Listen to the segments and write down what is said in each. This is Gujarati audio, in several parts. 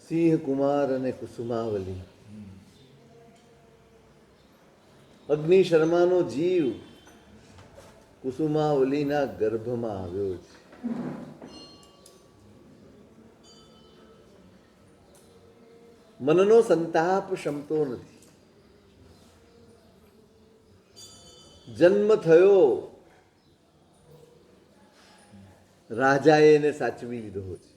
સિંહ કુમાર અને કુસુમાવલી. અગ્નિ શર્માનો જીવ કુસુમાવલીના ગર્ભમાં આવ્યો છે. મનનો સંતાપ શમતો નથી. જન્મ થયો, રાજાએ એને સાચવી લીધો છે.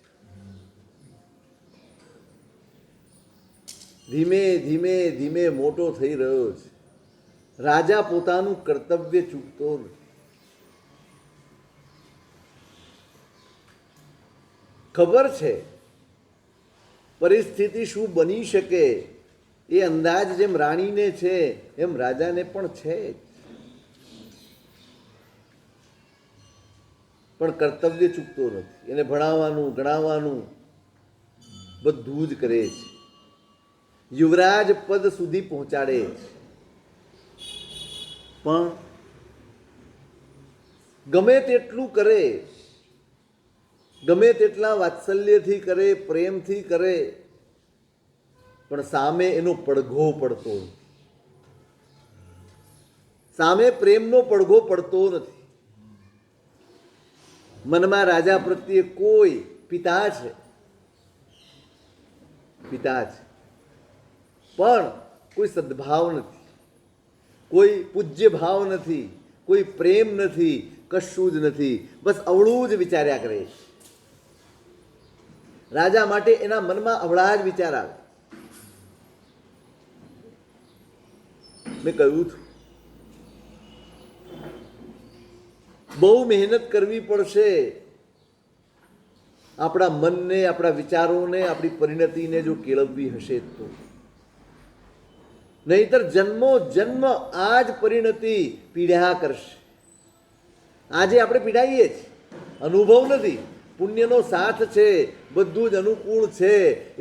ધીમે ધીમે ધીમે મોટો થઈ રહ્યો છે. રાજા પોતાનું કર્તવ્ય ચૂકતો નથી. ખબર છે પરિસ્થિતિ શું બની શકે એ અંદાજ જેમ રાણીને છે એમ રાજાને પણ છે, પણ કર્તવ્ય ચૂકતો નથી. એને ભણાવવાનું ગણાવવાનું બધું જ કરે છે. યુવરાજ પદ સુધી પહોંચાડે છે, પણ ગમે તેટલું કરે, ગમે તેટલા વાત્સલ્યથી કરે, પ્રેમથી કરે, પણ સામે એનો પડઘો પડતો નથી. સામે પ્રેમનો પડઘો પડતો નથી. મનમાં રાજા પ્રત્યે કોઈ પિતા છે, પિતા છે, પણ કોઈ સદભાવ નથી, કોઈ પૂજ્ય ભાવ નથી, કોઈ પ્રેમ નથી, કશું જ નથી. બસ અવળું જ વિચાર્યા કરે. રાજા માટે એના મનમાં અવળા જ વિચાર આવે. મેં કહ્યું હતું બહુ મહેનત કરવી પડશે આપણા મનને, આપણા વિચારોને, આપણી પરિણતિને જો કેળવવી હશે તો. નહીતર જન્મો જન્મ આ જ પરિણતિ પીડ્યા કરશે. આજે આપણે પીડાઈએ જ, અનુભવ નથી. પુણ્યનો સાથ છે, બધું જ અનુકૂળ છે,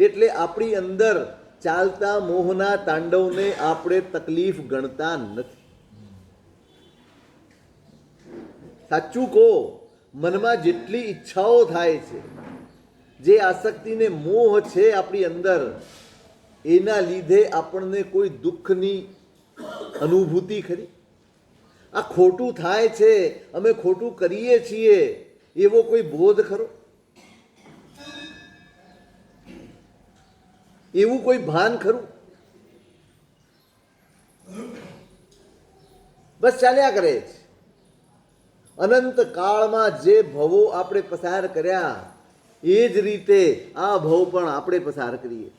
એટલે આપણી અંદર ચાલતા મોહના તાંડવને આપણે તકલીફ ગણતા નથી. સાચું કહો, મનમાં જેટલી ઈચ્છાઓ થાય છે, જે આસક્તિને મોહ છે આપણી અંદર, એના લીધે આપણને કોઈ દુઃખની અનુભૂતિ ખરી? આ ખોટું થાય છે, અમે ખોટું કરીએ છીએ, એવો કોઈ બોધ ખરો? એવું કોઈ ભાન ખરું? બસ ચાલ્યા કરે છે. અનંત કાળમાં જે ભવો આપણે પસાર કર્યા એ જ રીતે આ ભવ પણ આપણે પસાર કરીએ.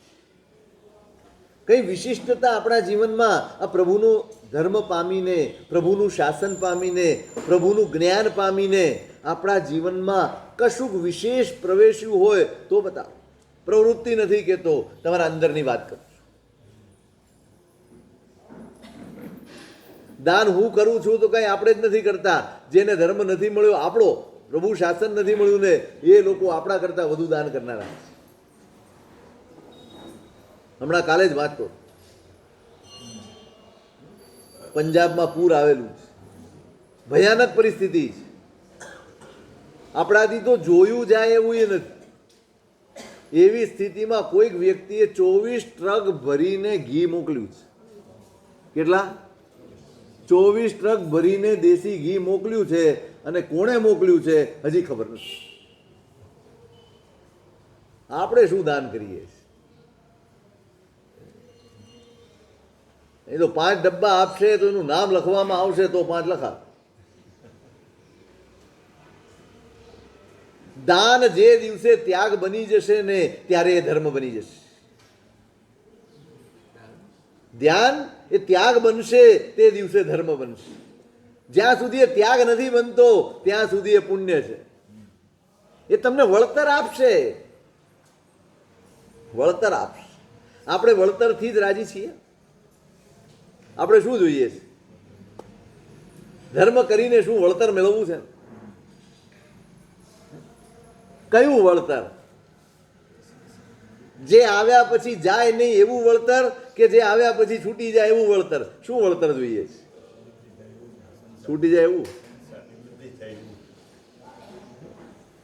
કઈ વિશિષ્ટતા આપણા જીવનમાં આ પ્રભુનો ધર્મ પામીને, પ્રભુનું શાસન પામીને, પ્રભુનું જ્ઞાન પામીને આપણા જીવનમાં કશુંક વિશેષ પ્રવેશ્યું હોય તો બતાવો. પ્રવૃત્તિ નથી કહેતો, તમારા અંદરની વાત કરો. દાન હું કરું છું તો કઈ આપણે જ નથી કરતા. જેને ધર્મ નથી મળ્યો આપણો, પ્રભુ શાસન નથી મળ્યું ને, એ લોકો આપણા કરતા વધુ દાન કરનારા છે. હમણાં કાલે જ વાત કરું, પંજાબમાં પૂર આવેલું છે, ભયાનક પરિસ્થિતિ છે. આપણાથી તો જોયું જાય એવું એ નથી. એવી સ્થિતિમાં કોઈક વ્યક્તિએ 24 ટ્રક ભરીને ઘી મોકલ્યું છે. કેટલા? 24 ટ્રક ભરીને દેશી ઘી મોકલ્યું છે. અને કોણે મોકલ્યું છે હજી ખબર નથી. આપણે શું દાન કરીએ? એ તો 5 ડબ્બા આપશે તો એનું નામ લખવામાં આવશે તો 5 લખા. દાન જે દિવસે ત્યાગ બની જશે ને ત્યારે એ ધર્મ બની જશે. ધ્યાન એ ત્યાગ બનશે તે દિવસે ધર્મ બનશે. જ્યાં સુધી એ ત્યાગ નથી બનતો ત્યાં સુધી એ પુણ્ય છે. એ તમને વળતર આપશે, વળતર આપશે. આપણે વળતરથી જ રાજી છીએ. આપણે શું જોઈએ છે? ધર્મ કરીને શું વળતર મેળવવું છે? કયું વળતર? જે આવ્યા પછી જાય નહીં એવું વળતર, કે જે આવ્યા પછી છૂટી જાય એવું વળતર? શું વળતર જોઈએ છે? છૂટી જાય એવું.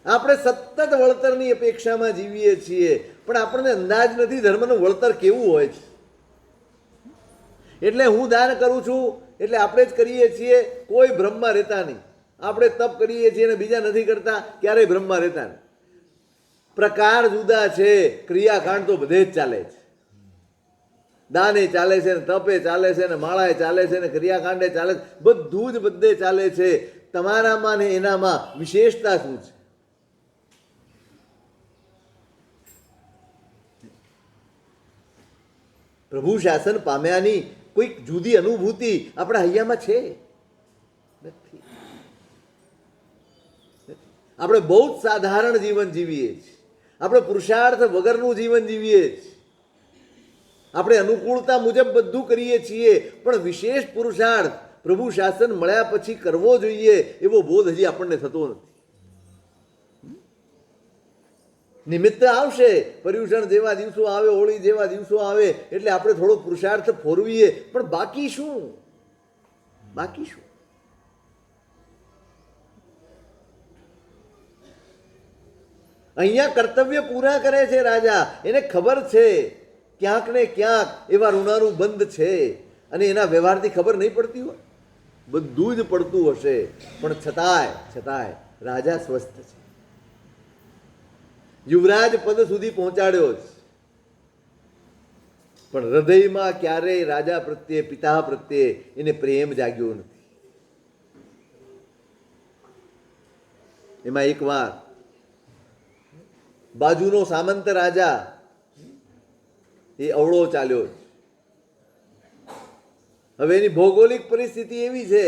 આપણે સતત વળતરની અપેક્ષામાં જીવીએ છીએ, પણ આપણને અંદાજ નથી ધર્મનું વળતર કેવું હોય છે. એટલે હું દાન કરું છું એટલે આપણે જ કરીએ છીએ, કોઈ ભ્રમમાં રહેતા નહીં. આપણે તપ કરીએ છીએ અને બીજા નથી કરતા, ક્યારેય ભ્રમમાં રહેતા નહીં. પ્રકાર જુદા છે, ક્રિયાકાંડ તો બધે જ ચાલે છે. દાને ચાલે છે, ને તપે ચાલે છે, ને માળાએ ચાલે છે, ને ક્રિયાકાંડે ચાલે છે. બધું જ બધે ચાલે છે. તમારામાં ને એનામાં વિશેષતા શું છે? પ્રભુ શાસન પામ્યાની કોઈક જુદી અનુભૂતિ આપણા હૈયામાં છે? નથી. આપણે બહુ જ સાધારણ જીવન જીવીએ છીએ. આપણે પુરુષાર્થ વગરનું જીવન જીવીએ છીએ. આપણે અનુકૂળતા મુજબ બધું કરીએ છીએ, પણ વિશેષ પુરુષાર્થ પ્રભુ શાસન મળ્યા પછી કરવો જોઈએ એવો બોધ હજી આપણને થતો નથી. નિમિત્ત આવશે, પર્યુષણ જેવા દિવસો આવે, હોળી જેવા દિવસો આવે એટલે આપણે થોડો પુરુષાર્થ ફોરવીએ, પણ બાકી શું? બાકી શું? અહીંયા કર્તવ્ય પૂરા કરે છે રાજા. એને ખબર છે ક્યાંક ને ક્યાંક એવા ઋણાનું બંધ છે, અને એના વ્યવહારથી ખબર નહીં પડતી હોય, બધું જ પડતું હશે, પણ છતાંય રાજા સ્વસ્થ છે. યુવરાજ પદ સુધી પહોંચાડ્યો છે, પણ હૃદયમાં ક્યારેય રાજા પ્રત્યે, પિતા પ્રત્યે એને પ્રેમ જાગ્યો નથી. એમાં એક વાર બાજુનો સામંત રાજા એ અવળો ચાલ્યો. હવે એની ભૌગોલિક પરિસ્થિતિ એવી છે,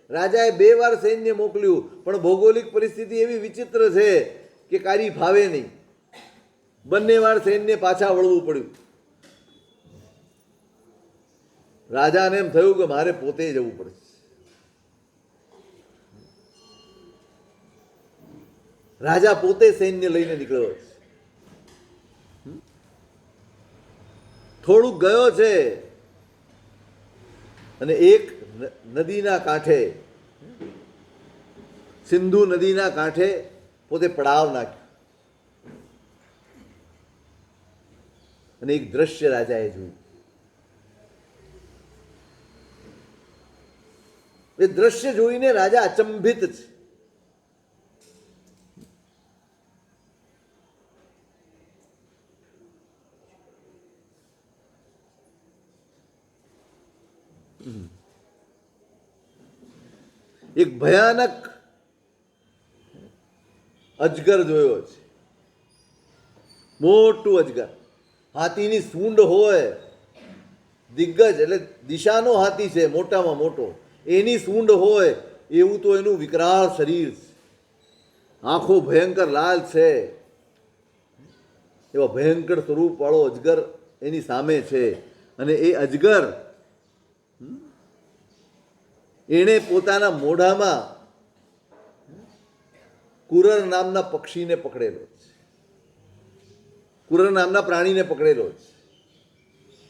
રાજાએ 2 વાર સૈન્ય મોકલ્યું, પણ ભૌગોલિક પરિસ્થિતિ એવી વિચિત્ર છે કે કારી ફાવે નહીં. બંને વાર સૈન્ય પાછા વળવું પડ્યું. રાજાને એમ થયું કે મારે પોતે જવું પડશે. રાજા પોતે સૈન્ય લઈને નીકળ્યો છે. થોડુંક ગયો છે અને એક નદીના કાંઠે, સિંધુ નદીના કાંઠે પોતે પડાવ નાખ્યો. અને એક દ્રશ્ય રાજાએ જોયું. એ દ્રશ્ય જોઈને રાજા અચંભિત છે. એક ભયાનક અજગર જોયો છે, મોટું અજગર. હાથીની સૂંઢ હોય, દિગ્ગજ એટલે દિશાનો હાથી છે, મોટામાં મોટો. એની સૂંઢ હોય એવું તો એનું વિકરાળ શરીર છે, આંખો ભયંકર લાલ છે. એવા ભયંકર સ્વરૂપ વાળો અજગર એની સામે છે. અને એ અજગર એણે પોતાના મોઢામાં કુરર નામના પક્ષીને પકડેલો છે, કુરર નામના પ્રાણીને પકડેલો છે.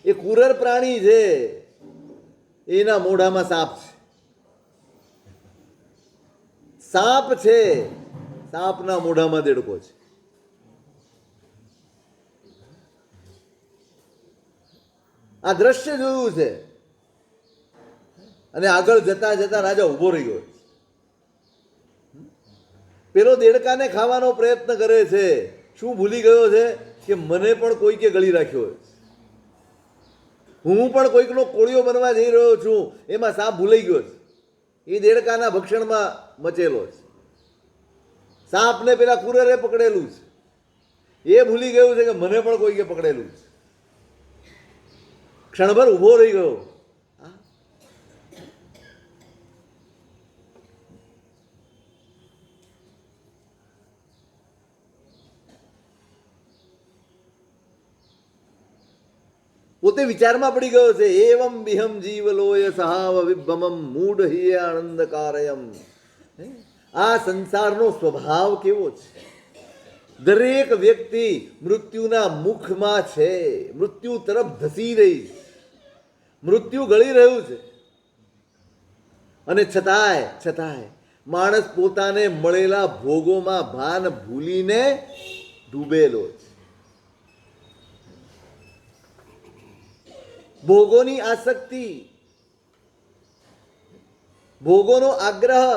એ કુરર પ્રાણી છે, એના મોઢામાં સાપ છે. સાપ છે, સાપના મોઢામાં દેડકો છે. આ દ્રશ્ય જોયું છે. અને આગળ જતા જતા રાજા ઊભો રહી ગયો. પેલો દેડકાને ખાવાનો પ્રયત્ન કરે છે. શું ભૂલી ગયો છે કે મને પણ કોઈકે ગળી રાખ્યો, હું પણ કોઈકનો કોળિયો બનવા જઈ રહ્યો છું. એમાં સાપ ભૂલાઈ ગયો છે, એ દેડકાના ભક્ષણમાં મચેલો છે. સાપને પેલા કુરરે પકડેલું છે, એ ભૂલી ગયું છે કે મને પણ કોઈકે પકડેલું છે. ક્ષણભર ઊભો રહી ગયો. પોતે વિચારમાં પડી ગયો છે. એવમ વિહમ જીવલોય સહાવ વિભમમ મૂઢ હિય આનંદકારયમ. આ સંસારનો સ્વભાવ કેવો છે? દરેક વ્યક્તિ મૃત્યુના મુખમાં છે, મૃત્યુ તરફ ધસી રહી છે, મૃત્યુ ગળી રહ્યું છે. અને છતાંય માણસ પોતાને મળેલા ભોગોમાં ભાન ભૂલીને ડૂબેલો છે. ભોગોની આસક્તિ, ભોગોનો આગ્રહ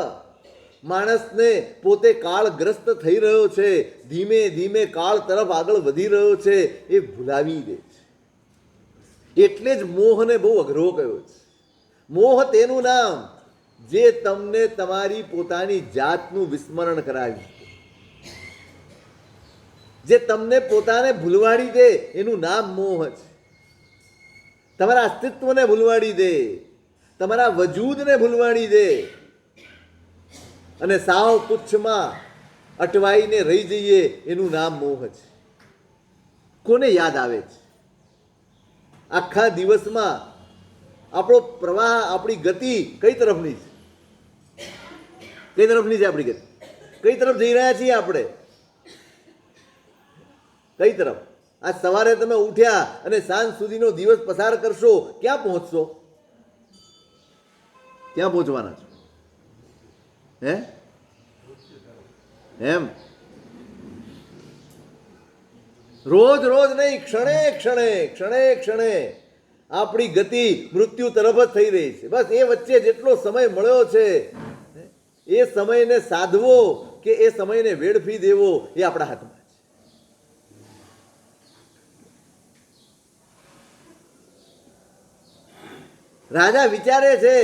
માણસને પોતે કાળગ્રસ્ત થઈ રહ્યો છે, ધીમે ધીમે કાળ તરફ આગળ વધી રહ્યો છે, એ ભૂલાવી દે છે. એટલે જ મોહને બહુ અઘરો કયો છે. મોહ તેનું નામ જે તમને તમારી પોતાની જાતનું વિસ્મરણ કરાવી, જે તમને પોતાને ભૂલવાડી દે, એનું નામ મોહ છે. તમારા અસ્તિત્વને ભૂલવાડી દે, તમારા વજૂદને ભૂલવાડી દે અને સાવ તુચ્છમાં અટવાઈને રહી જઈએ, એનું નામ મોહ છે. કોને યાદ આવે છે? આખા દિવસમાં આપણો પ્રવાહ, આપણી ગતિ કઈ તરફની છે? કઈ તરફની છે આપણી ગતિ? કઈ તરફ જઈ રહ્યા છીએ આપણે? કઈ તરફ? આજ સવારે તમે ઉઠ્યા અને સાંજ સુધીનો દિવસ પસાર કરશો, ક્યાં પહોંચશો? ક્યાં પહોંચવાના છો? હે? એમ રોજ રોજ નહીં, ક્ષણે ક્ષણે ક્ષણે ક્ષણે આપણી ગતિ મૃત્યુ તરફ જ થઈ રહી છે. બસ એ વચ્ચે જેટલો સમય મળ્યો છે, એ સમયને સાધવો કે એ સમયને વેડફી દેવો, એ આપણા હાથમાં છે. રાજા વિચારે છે,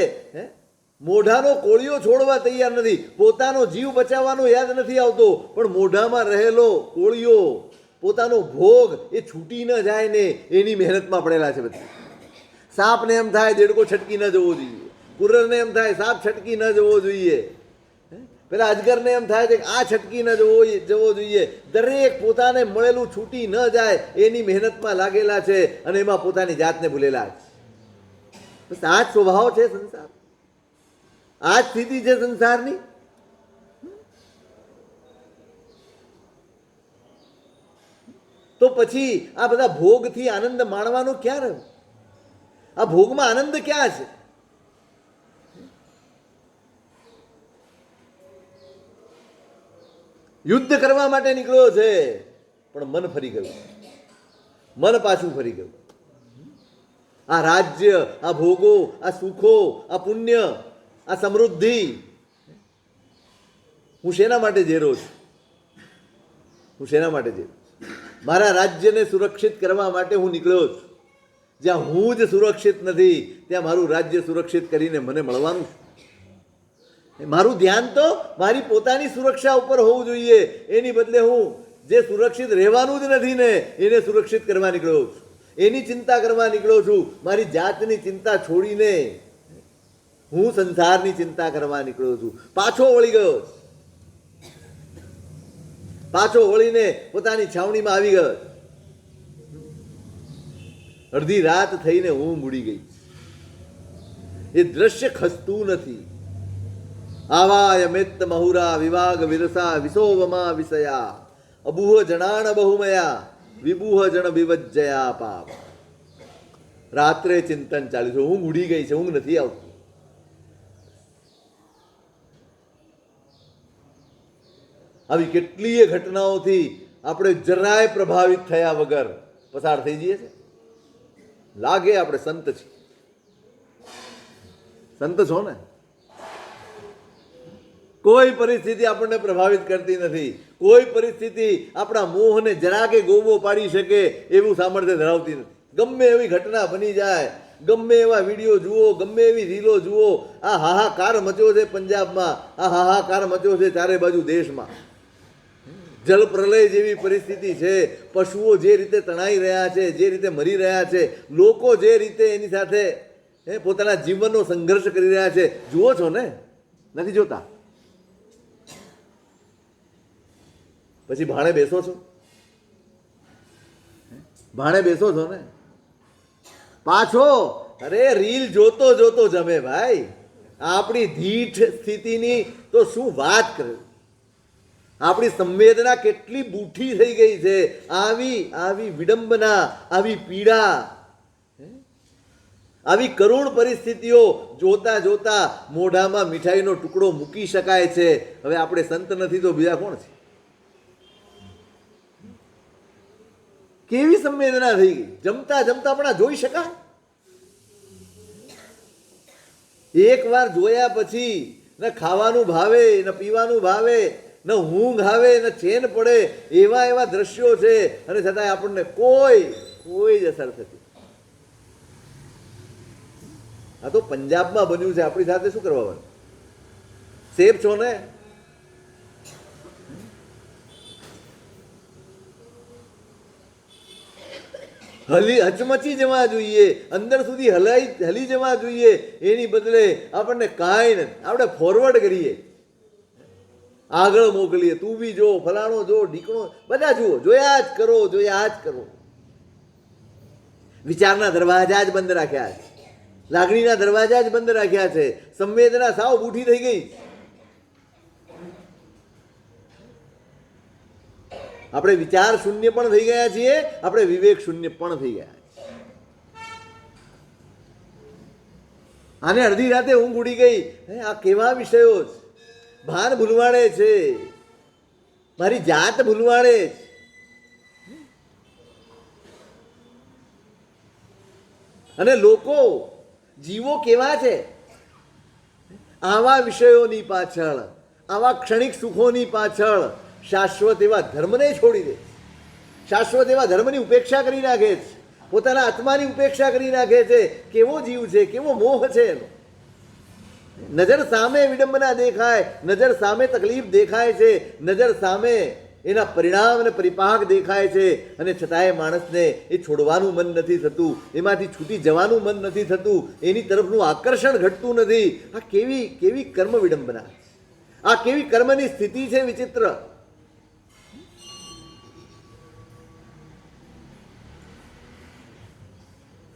મોઢાનો કોળિયો છોડવા તૈયાર નથી. પોતાનો જીવ બચાવવાનો યાદ નથી આવતો, પણ મોઢામાં રહેલો કોળિયો, પોતાનો ભોગ એ છૂટી ન જાય ને એની મહેનતમાં પડેલા છે બધા. સાપને એમ થાય દેડકો છટકી ન જવો જોઈએ, કુરરને એમ થાય સાપ છટકી ન જવો જોઈએ, પેલા અજગરને એમ થાય છે કે આ છટકી ન જવો જોઈએ. દરેક પોતાને મળેલું છૂટી ન જાય એની મહેનતમાં લાગેલા છે અને એમાં પોતાની જાતને ભૂલેલા છે. બસ આ જ સ્વભાવ છે સંસાર, આ જ સ્થિતિ છે સંસારની. તો પછી આ બધા ભોગથી આનંદ માણવાનો ક્યાં રહ્યો? આ ભોગમાં આનંદ ક્યાં છે? યુદ્ધ કરવા માટે નીકળ્યો છે, પણ મન ફરી ગયું, મન પાછું ફરી ગયું. આ રાજ્ય, આ ભોગો, આ સુખો, આ પુણ્ય, આ સમૃદ્ધિ, હું શેના માટે જેરો છું? હું શેના માટે જેરો? મારા રાજ્યને સુરક્ષિત કરવા માટે હું નીકળ્યો છું. જ્યાં હું જ સુરક્ષિત નથી, ત્યાં મારું રાજ્ય સુરક્ષિત કરીને મને મળવાનું છે. મારું ધ્યાન તો મારી પોતાની સુરક્ષા ઉપર હોવું જોઈએ. એની બદલે હું જે સુરક્ષિત રહેવાનું જ નથી ને એને સુરક્ષિત કરવા નીકળ્યો છું, એની ચિંતા કરવા નીકળ્યો છું. મારી જાતની ચિંતા છોડીને હું સંસારની ચિંતા કરવા નીકળ્યો છું. પાછો વળી ગયો, પાછો વળીને પોતાની છાવણીમાં આવી ગયો. અડધી રાત થઈને હું મૂડી ગઈ. એ દ્રશ્ય ખસતું નથી. આવાય મેત્ત મહુરા વિવાગ વિરસા વિસોવમા વિષયા અબુહ જણાણ બહુમયા વિબુહ જણ વિવજ્જયા પાપ. રાત્રે ચિંતન ચાલ્યું છે, ઊંઘ ઉડી ગઈ છે, ઊંઘ નથી આવતી. આવી કેટલીય ઘટનાઓથી આપણે જરાય પ્રભાવિત થયા વગર પસાર થઈ જઈએ છીએ. લાગે આપણે સંત છીએ. સંત છો ને? કોઈ પરિસ્થિતિ આપણને પ્રભાવિત કરતી નથી. કોઈ પરિસ્થિતિ આપણા મોહને જરા કે ગોબો પાડી શકે એવું સામર્થ્ય ધરાવતી નથી. ગમે એવી ઘટના બની જાય, ગમે એવા વિડીયો જુઓ, ગમે એવી રીલો જુઓ, આ હાહાકાર મચ્યો છે પંજાબમાં, આ હાહાકાર મચ્યો છે ચારે બાજુ દેશમાં. જલ પ્રલય જેવી પરિસ્થિતિ છે. પશુઓ જે રીતે તણાઈ રહ્યા છે, જે રીતે મરી રહ્યા છે, લોકો જે રીતે એની સાથે પોતાના જીવનનો સંઘર્ષ કરી રહ્યા છે, જુઓ છો ને? નથી જોતા? પછી ભાણે બેસો છો? ભાણે બેસો છો ને? પાછો અરે રીલ જોતો જોતો જમે ભાઈ. આપણી ધીઠ સ્થિતિની તો શું વાત કરે. આપણી સંવેદના કેટલી બૂઠી થઈ ગઈ છે. આવી વિડંબના, આવી પીડા, આવી કરુણ પરિસ્થિતિઓ જોતા જોતા મોઢામાં મીઠાઈનો ટુકડો મૂકી શકાય છે. હવે આપણે સંત નથી તો બીજા કોણ છે? કેવી સંવેદના થઈ ગઈ! જમતા જમતા પણ આ જોઈ શકાય? એક વાર જોયા પછી ન ખાવાનું ભાવે, ન પીવાનું ભાવે, ન ઊંઘ આવે, ન ચેન પડે, એવા એવા દ્રશ્યો છે, અને છતાંય આપણને કોઈ જ અસર થતી. આ તો પંજાબમાં બન્યું છે, આપણી સાથે શું કરવાનું? સેફ છો ને? હચમચી જવા જોઈએ, અંદર સુધી હલી જવા જોઈએ, એની બદલે આપણને કાંઈ નથી. આપણે ફોરવર્ડ કરીએ, આગળ મોકલીએ. તું બી જો, ફલાણો જો, ઢીકણો, બધા જુઓ, જોયા જ કરો. વિચારના દરવાજા જ બંધ રાખ્યા છે, લાગણીના દરવાજા જ બંધ રાખ્યા છે, સંવેદના સાવ બૂઠી થઈ ગઈ. આપણે વિચાર શૂન્ય પણ થઈ ગયા છીએ, આપણે વિવેક શૂન્ય પણ થઈ ગયા. આને અડધી રાતે ઊંઘ ઉડી ગઈ. આ કેવા વિષયો છે! ભાન ભૂલવાડે છે, મારી જાત ભૂલવાડે છે. અને લોકો, જીવો કેવા છે? આવા વિષયોની પાછળ, આવા ક્ષણિક સુખોની પાછળ શાશ્વત એવા ધર્મને છોડી દે, શાશ્વત એવા ધર્મની ઉપેક્ષા કરી નાખે છે, પોતાના આત્માની ઉપેક્ષા કરી નાખે છે. કેવો જીવ છે, કેવો મોહ છે એનો! નજર સામે વિડંબના દેખાય, નજર સામે તકલીફ દેખાય છે, નજર સામે એના પરિણામ અને પરિપાક દેખાય છે, અને છતાંય માણસને એ છોડવાનું મન નથી થતું, એમાંથી છૂટી જવાનું મન નથી થતું, એની તરફનું આકર્ષણ ઘટતું નથી. આ કેવી કર્મ વિડંબના! આ કેવી કર્મની સ્થિતિ છે વિચિત્ર!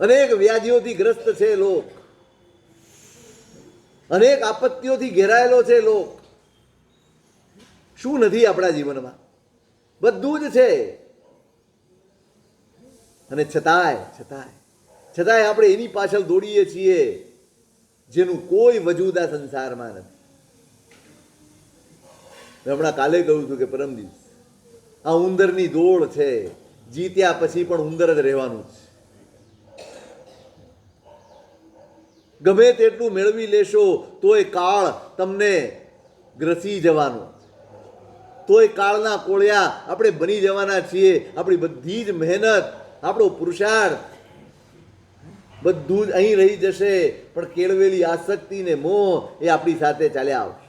અનેક વ્યાધિઓથી ગ્રસ્ત છે લોક, અનેક આપત્તિઓથી ઘેરાયેલો છે લોક. શું નથી આપણા જીવનમાં? બધું જ છે. અને છતાંય આપણે એની પાછળ દોડીએ છીએ જેનું કોઈ વજૂદ આ સંસારમાં નથી. હમણાં કાલે કહ્યું હતું કે પરમ દિવસ, આ ઉંદરની દોડ છે, જીત્યા પછી પણ ઉંદર જ રહેવાનું છે. ગમે તેટલું મેળવી લેશો તોય કાળ તમને ગ્રસી જવાનો, તોય કાળના કોળિયા આપણે બની જવાના છીએ. આપણી બધી જ મહેનત, આપણો પુરુષાર્થ બધું જ અહીં રહી જશે, પણ કેળવેલી આસક્તિ ને મોહ એ આપણી સાથે ચાલ્યા આવશે.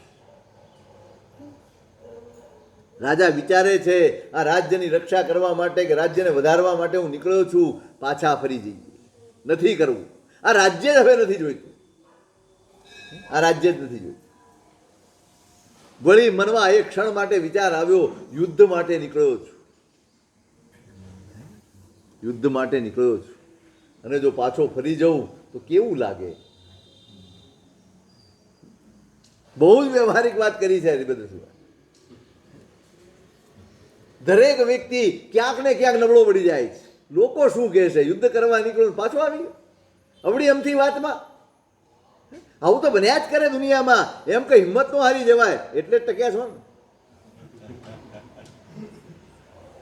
રાજા વિચારે છે, આ રાજ્યની રક્ષા કરવા માટે કે રાજ્યને વધારવા માટે હું નીકળ્યો છું, પાછા ફરી જઈએ, નથી કરવું. આ રાજ્ય જ હવે નથી જોઈતું, આ રાજ્ય જ નથી જોઈતું. વળી મનમાં એક ક્ષણ માટે વિચાર આવ્યો, યુદ્ધ માટે નીકળ્યો છું, યુદ્ધ માટે નીકળ્યો છું, અને જો પાછો ફરી જાઉં તો કેવું લાગે? બહુ જ વ્યવહારિક વાત કરી છે હરિભદ્રસિંહ. દરેક વ્યક્તિ ક્યાંક ને ક્યાંક નબળો પડી જાય છે. લોકો શું કહે છે? યુદ્ધ કરવા નીકળ્યો પાછો આવી ગયો અવળી અમથી વાતમાં. આવું તો બન્યા જ કરે દુનિયામાં. એમ કે હિંમત નો હારી જવાય એટલે જ ટક્યા છો ને.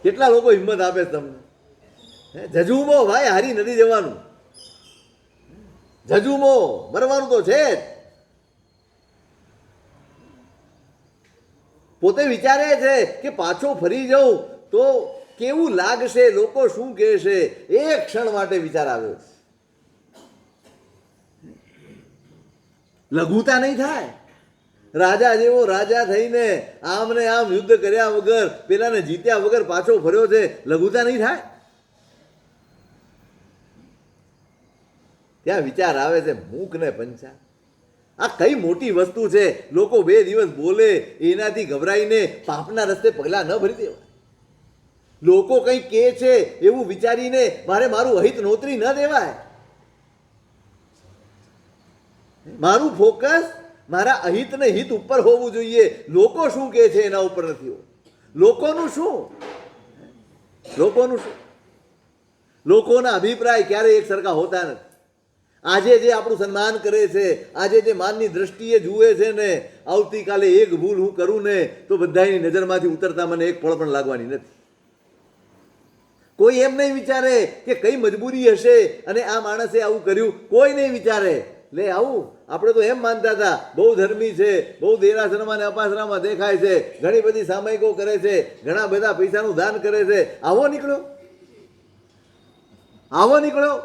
કેટલા લોકો હિંમત આપે તમને? જજુમો ભાઈ, હારી નથી જવાનું. જજુમો, મરવાનું તો છે જ. પોતે વિચારે છે કે પાછો ફરી જાઉં તો કેવું લાગશે, લોકો શું કહેશે, એક ક્ષણ માટે વિચાર આવ્યો છે. લઘુતા નહીં થાય. રાજા જેવો રાજા થઈને આમ ને આમ યુદ્ધ કર્યા વગર, પેલાને જીત્યા વગર પાછો ફર્યો છે, લઘુતા નહીં થાય. ત્યાં વિચાર આવે છે, મૂક ને પંચા, આ કઈ મોટી વસ્તુ છે? લોકો 2 દિવસ બોલે એનાથી ગભરાઈને પાપના રસ્તે પગલા ન ભરી દેવાય. લોકો કંઈ કહે છે એવું વિચારીને મારું અહિત નોતરી ન દેવાય. મારું ફોકસ મારા અહિત ને હિત ઉપર હોવું જોઈએ. લોકો શું કહે છે એના ઉપર નથી હોવું. લોકોનું શું? લોકોના અભિપ્રાય ક્યારેય એક સરખા હોતા નથી. આજે જે આપણું સન્માન કરે છે, આજે જે માનની દ્રષ્ટિએ જુએ છે ને, આવતીકાલે એક ભૂલ હું કરું ને તો બધાની નજરમાંથી ઉતરતા મને એક પળ પણ લાગવાની નથી. કોઈ એમ નહીં વિચારે કે કઈ મજબૂરી હશે અને આ માણસે આવું કર્યું, કોઈ નહીં વિચારે. લે આવું આપણે તો એમ માનતા હતા બહુ ધર્મી છે, બહુ દેરાસરમાં ને અપાસરામાં દેખાય છે, ઘણી બધી સામાયિકો કરે છે, ઘણા બધા પૈસાનું દાન કરે છે. આવો નીકળ્યો, આવો નીકળ્યો.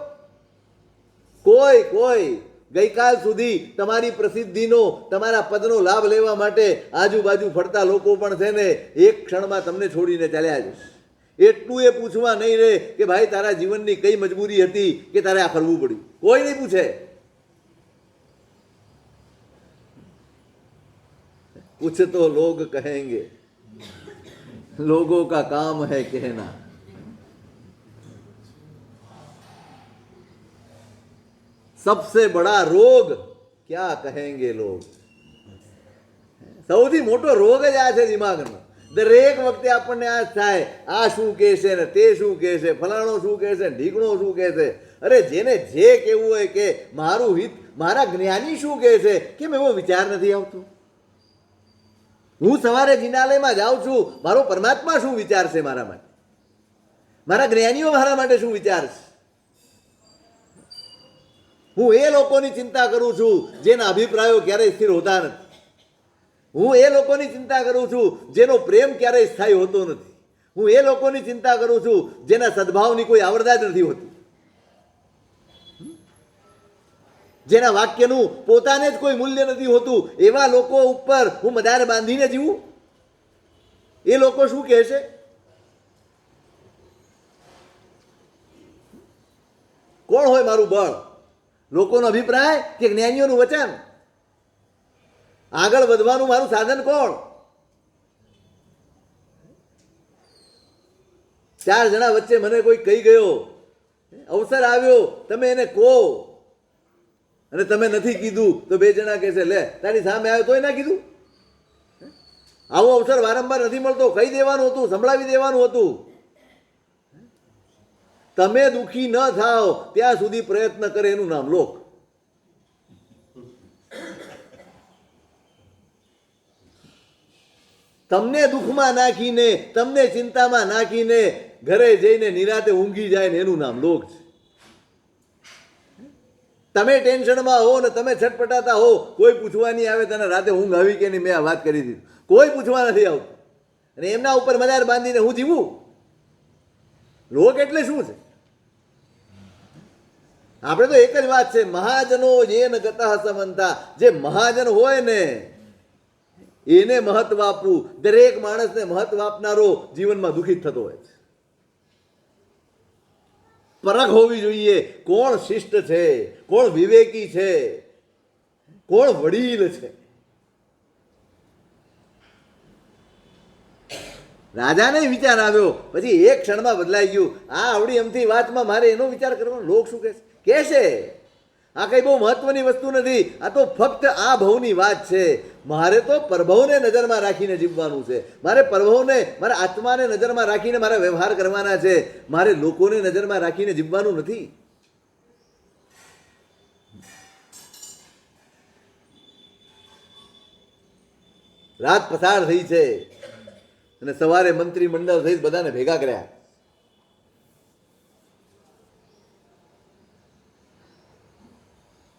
કોઈ ગઈકાલ સુધી તમારી પ્રસિદ્ધિનો, તમારા પદનો લાભ લેવા માટે આજુબાજુ ફરતા લોકો પણ છે ને એક ક્ષણમાં તમને છોડીને ચાલ્યા જશે. એટલું એ પૂછવા નહીં રહે કે ભાઈ તારા જીવનની કઈ મજબૂરી હતી કે તારે આ કરવું પડ્યું. કોઈ નહીં પૂછે. कुछ तो लोग कहेंगे, लोगों का काम है कहना. सबसे बड़ा रोग क्या कहेंगे लोग. સૌથી મોટો રોગ જ આ છે દિમાગનો. દરેક વખતે આપણને આ થાય, આ શું કહેશે ને તે શું કહેશે, ફલાણો શું કહેશે, ઢીકણો શું કહેશે. અરે જેને જે કહેવું હોય કે મારું હિત, મારા જ્ઞાની શું કહેશે, કેમ એવો વિચાર નથી આવતો? હું સવારે જિનાલયમાં જાઉં છું, મારો પરમાત્મા શું વિચારશે મારા માટે, મારા જ્ઞાનીઓ મારા માટે શું વિચારશે? હું એ લોકોની ચિંતા કરું છું જેના અભિપ્રાયો ક્યારેય સ્થિર હોતા નથી. હું એ લોકોની ચિંતા કરું છું જેનો પ્રેમ ક્યારેય સ્થાયી હોતો નથી. હું એ લોકોની ચિંતા કરું છું જેના સદભાવની કોઈ આવરદા જ નથી હોતી, જેના વાક્યનું પોતાને જ કોઈ મૂલ્ય નથી હોતું. એવા લોકો ઉપર હું મદાર બાંધીને જીવું? એ લોકો શું કહેશે? કોણ હોય મારું બળ? લોકોનો અભિપ્રાય કે જ્ઞાનીઓનું વચન? આગળ વધવાનું મારું સાધન કોણ? 4 જણા વચ્ચે મને કોઈ કહી ગયો, અવસર આવ્યો, તમે એને કહો, અને તમે નથી કીધું તો 2 જણા કહેશે લે તારી સામે આવ્યો તોય ના કીધું. આવો અવસર વારંવાર નથી મળતો, કહી દેવાનું હતું, સંભળાવી દેવાનું હતું. તમે દુઃખી ન થાઓ ત્યાં સુધી પ્રયત્ન કરે એનું નામ લોક. તમને દુઃખમાં નાખીને, તમને ચિંતામાં નાખીને ઘરે જઈને નિરાતે ઊંઘી જાય ને એનું નામ લોક છે. તમે ટેન્શનમાં હો ને તમે છટપટાતા હો, કોઈ પૂછવા નહીં આવે તને રાતે ઊંઘ આવી કે નહીં, મેં આ વાત કરી દીધી, કોઈ પૂછવા નથી આવતું. અને એમના ઉપર મદાર બાંધીને હું જીવું? લોક એટલે શું છે? આપણે તો એક જ વાત છે, મહાજનો જેન ગતઃ સમંતા. જે મહાજન હોય ને એને મહત્વ આપવું. દરેક માણસને મહત્વ આપનારો જીવનમાં દુઃખિત થતો હોય છે. પરખ હોવી જોઈએ, કોણ શિષ્ટ છે, કોણ વિવેકી છે, કોણ વડીલ છે. રાજાને વિચાર આવ્યો, પછી એક ક્ષણમાં બદલાઈ ગયું. આ આવડી અમથી વાતમાં મારે એનો વિચાર કરવાનો, લોક શું કહેશે? આ કઈ બહુ મહત્વની વસ્તુ નથી. આ તો ફક્ત આ ભવની વાત છે. મારે તો પરભવને નજરમાં રાખીને જીવવાનું છે. મારે પરભવને, મારા આત્માને નજરમાં રાખીને મારા વ્યવહાર કરવાના છે. મારે લોકોને નજરમાં રાખીને જીવવાનું નથી. રાત પસાર થઈ છે અને સવારે મંત્રીમંડળ સહિત બધાને ભેગા કર્યા.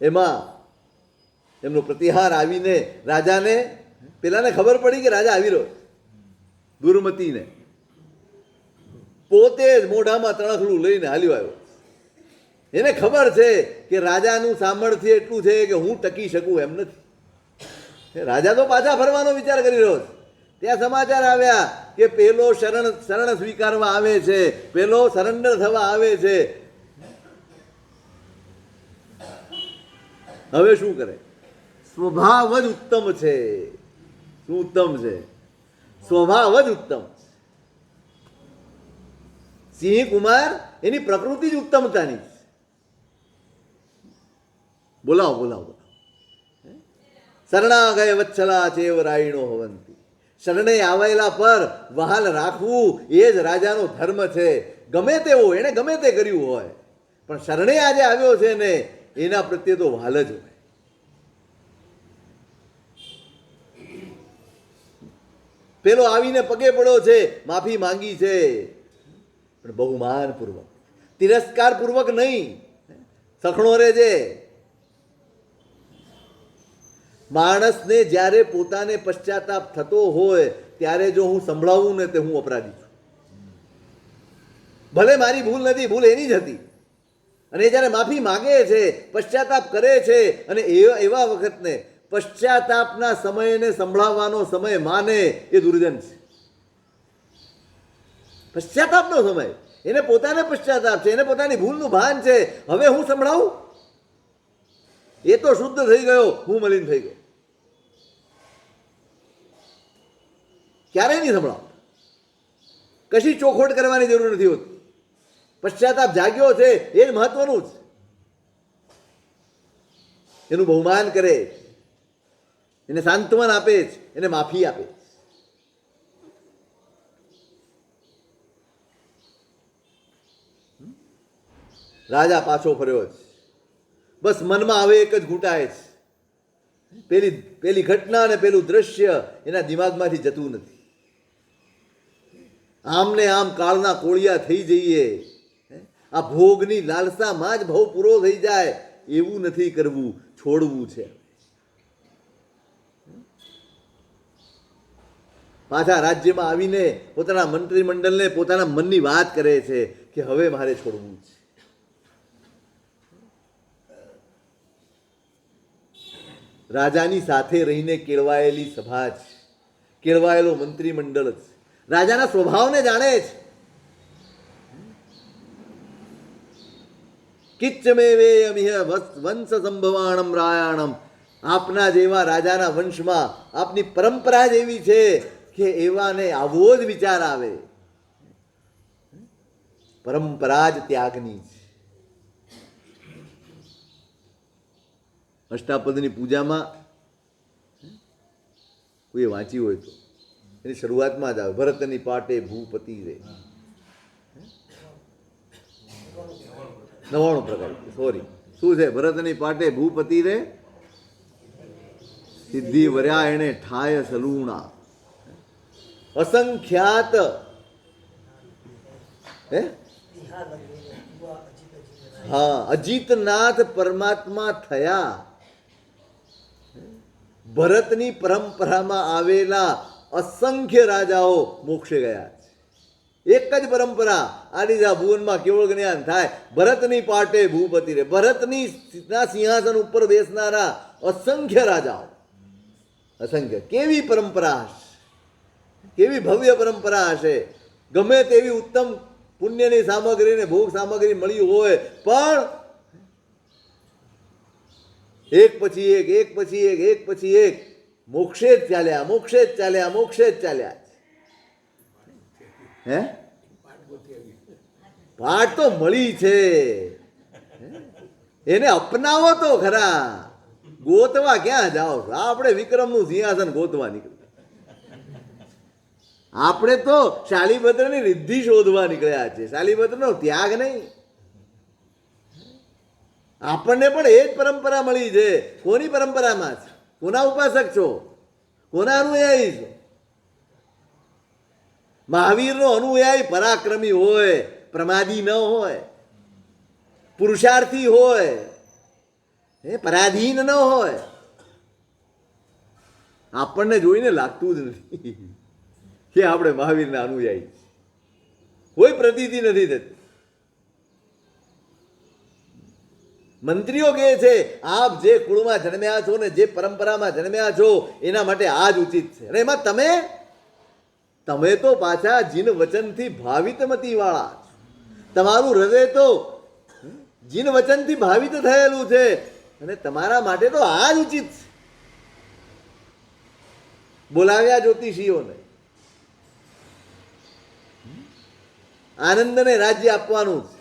એમાં એમનો પ્રતિહાર આવીને રાજાને, પેલાને ખબર પડી કે રાજા આવી રહ્યો, દુર્મતીને પોતે જ મોઢામાં તણખલું લઈને હાલ્યો આવ્યો. એને ખબર છે કે રાજાનું સામર્થ્ય એટલું છે કે હું ટકી શકું એમ નથી. રાજા તો પાછા ફરવાનો વિચાર કરી રહ્યો છે. ત્યાં સમાચાર આવ્યા કે પેલો શરણ સ્વીકારવા આવે છે, પેલો સરેન્ડર થવા આવે છે. હવે શું કરે? સ્વભાવ જ ઉત્તમ છે. શું ઉત્તમ છે? સ્વભાવ જ ઉત્તમ. સિંહ કુમાર એની પ્રકૃતિ જ ઉત્તમતાની. બોલાવો બોલાવો. શરણાગય વત્સલા ચેવ રાયણો હવંતી. શરણે આવેલા પર વહાલ રાખવું એ જ રાજાનો ધર્મ છે. ગમે તેવો, એણે ગમે તે કર્યું હોય, પણ શરણે આજે આવ્યો છે ને એના પ્રત્યે તો વાલ જ હોય. પેલો આવીને પગે પડ્યો છે, માફી માંગી છે, પણ બહુમાનપૂર્વક, તિરસ્કારપૂર્વક નહીં. સખણો રહેજે. માણસને જ્યારે પોતાને પશ્ચાતાપ થતો હોય ત્યારે જો હું સંભળાવું ને તે હું અપરાધી છું. ભલે મારી ભૂલ નથી, ભૂલ એની જ હતી. અને એ જ્યારે માફી માગે છે, પશ્ચાતાપ કરે છે, અને એવા વખતને પશ્ચાતાપના સમયને સંભળાવવાનો સમય માને એ દુર્જન છે. પશ્ચાતાપનો સમય, એને પોતાને પશ્ચાતાપ છે, એને પોતાની ભૂલનું ભાન છે. હવે હું સંભળાવું? એ તો શુદ્ધ થઈ ગયો, હું મલિન થઈ ગયો. ક્યારેય નહીં સંભળાવ. કશી ચોખવટ કરવાની જરૂર નથી હોતી. પશ્ચાતાપ જાગ્યો છે એ જ મહત્વનું જ. એનું બહુમાન કરે, એને સાંત્વન આપે છે, એને માફી આપે. રાજા પાછો ફર્યો છે. બસ મનમાં હવે એક જ ઘૂંટાય છે. પેલી ઘટના અને પેલું દ્રશ્ય એના દિમાગમાંથી જતું નથી. આમને આમ કાળના કોળિયા થઈ જઈએ, આ ભોગની લાલસામાં જ ભવ પૂરો થઈ જાય એવું નથી કરવું, છોડવું છે. પાછા રાજ્યમાં આવીને પોતાના મંત્રીમંડળને પોતાના મનની વાત કરે છે કે હવે મારે છોડવું છે. રાજાની સાથે રહીને કેળવાયેલી સભા છે, કેળવાયેલો મંત્રીમંડળ છે. રાજાના સ્વભાવને જાણે છે. કિચ્ચમેવેયમિહ વંશ સંભવાણમ રાયાણમ. આપના જેવા રાજાના વંશમાં આપની પરંપરા જ એવી છે કે એવાને આવો જ વિચાર આવે. પરંપરા જ ત્યાગની છે. અષ્ટાપદની પૂજામાં કોઈએ વાંચી હોય તો એની શરૂઆતમાં જ આવે, ભરતની પાટે ભૂપતિ રે. 99 પ્રકાર, સોરી, શું છે? ભરતની પાટે ભૂપતિ રે, સિદ્ધિ વર્યા એને ઠાય સલુણા. અસંખ્યાત હા અજીતનાથ પરમાત્મા થયા. ભરતની પરંપરામાં આવેલા અસંખ્ય રાજાઓ મોક્ષે ગયા છે. એક જ પરંપરા આદિજા ભુવનમાં કેવળ જ્ઞાન થાય. ભરતની પાટે ભૂપતિ રે, ભરતની સિંહાસન ઉપર બેસનારા અસંખ્ય રાજાઓ. અસંખ્ય. કેવી પરંપરા હશે, કેવી ભવ્ય પરંપરા હશે. ગમે તેવી ઉત્તમ પુણ્યની સામગ્રી ને ભોગ સામગ્રી મળી હોય પણ એક પછી એક પછી એક મોક્ષે જ ચાલ્યા, મોક્ષે જ ચાલ્યા, મોક્ષે જ ચાલ્યા. હે પાઠ તો મળી છે, એને અપનાવો તો ખરા. ગોતવા ક્યાં જાઓ? આપણે વિક્રમનું સિંહાસન ગોતવા નીકળ્યા. આપણે તો શાલીભદ્રની રિદ્ધિ શોધવા નીકળ્યા છે, શાલીભદ્રનો ત્યાગ નહીં. આપણને પણ એ જ પરંપરા મળી છે. કોની પરંપરામાં છે? કોના ઉપાસક છો? કોના અનુયાયી છો? મહાવીરનો અનુયાયી પરાક્રમી હોય, પ્રમાદી ન હોય, પુરુષાર્થી હોય, પરાધીન ન હોય. આપણને જોઈને લાગતું જ નથી કે આપણે મહાવીરના અનુયાયી. કોઈ પ્રતીતિ નથી થતી. મંત્રીઓ કહે છે આપ જે કુળમાં જન્મ્યા છો ને જે પરંપરામાં જન્મ્યા છો એના માટે આ જ ઉચિત છે. અને એમાં તમે તો પાછા જીન વચનથી ભાવિતમતી વાળા છો. તમારું હૃદય તો જીન વચનથી ભાવિત થયેલું છે અને તમારા માટે તો આ જ ઉચિત છે. બોલાવ્યા જ્યોતિષીઓને, આનંદને રાજ્ય આપવાનું છે.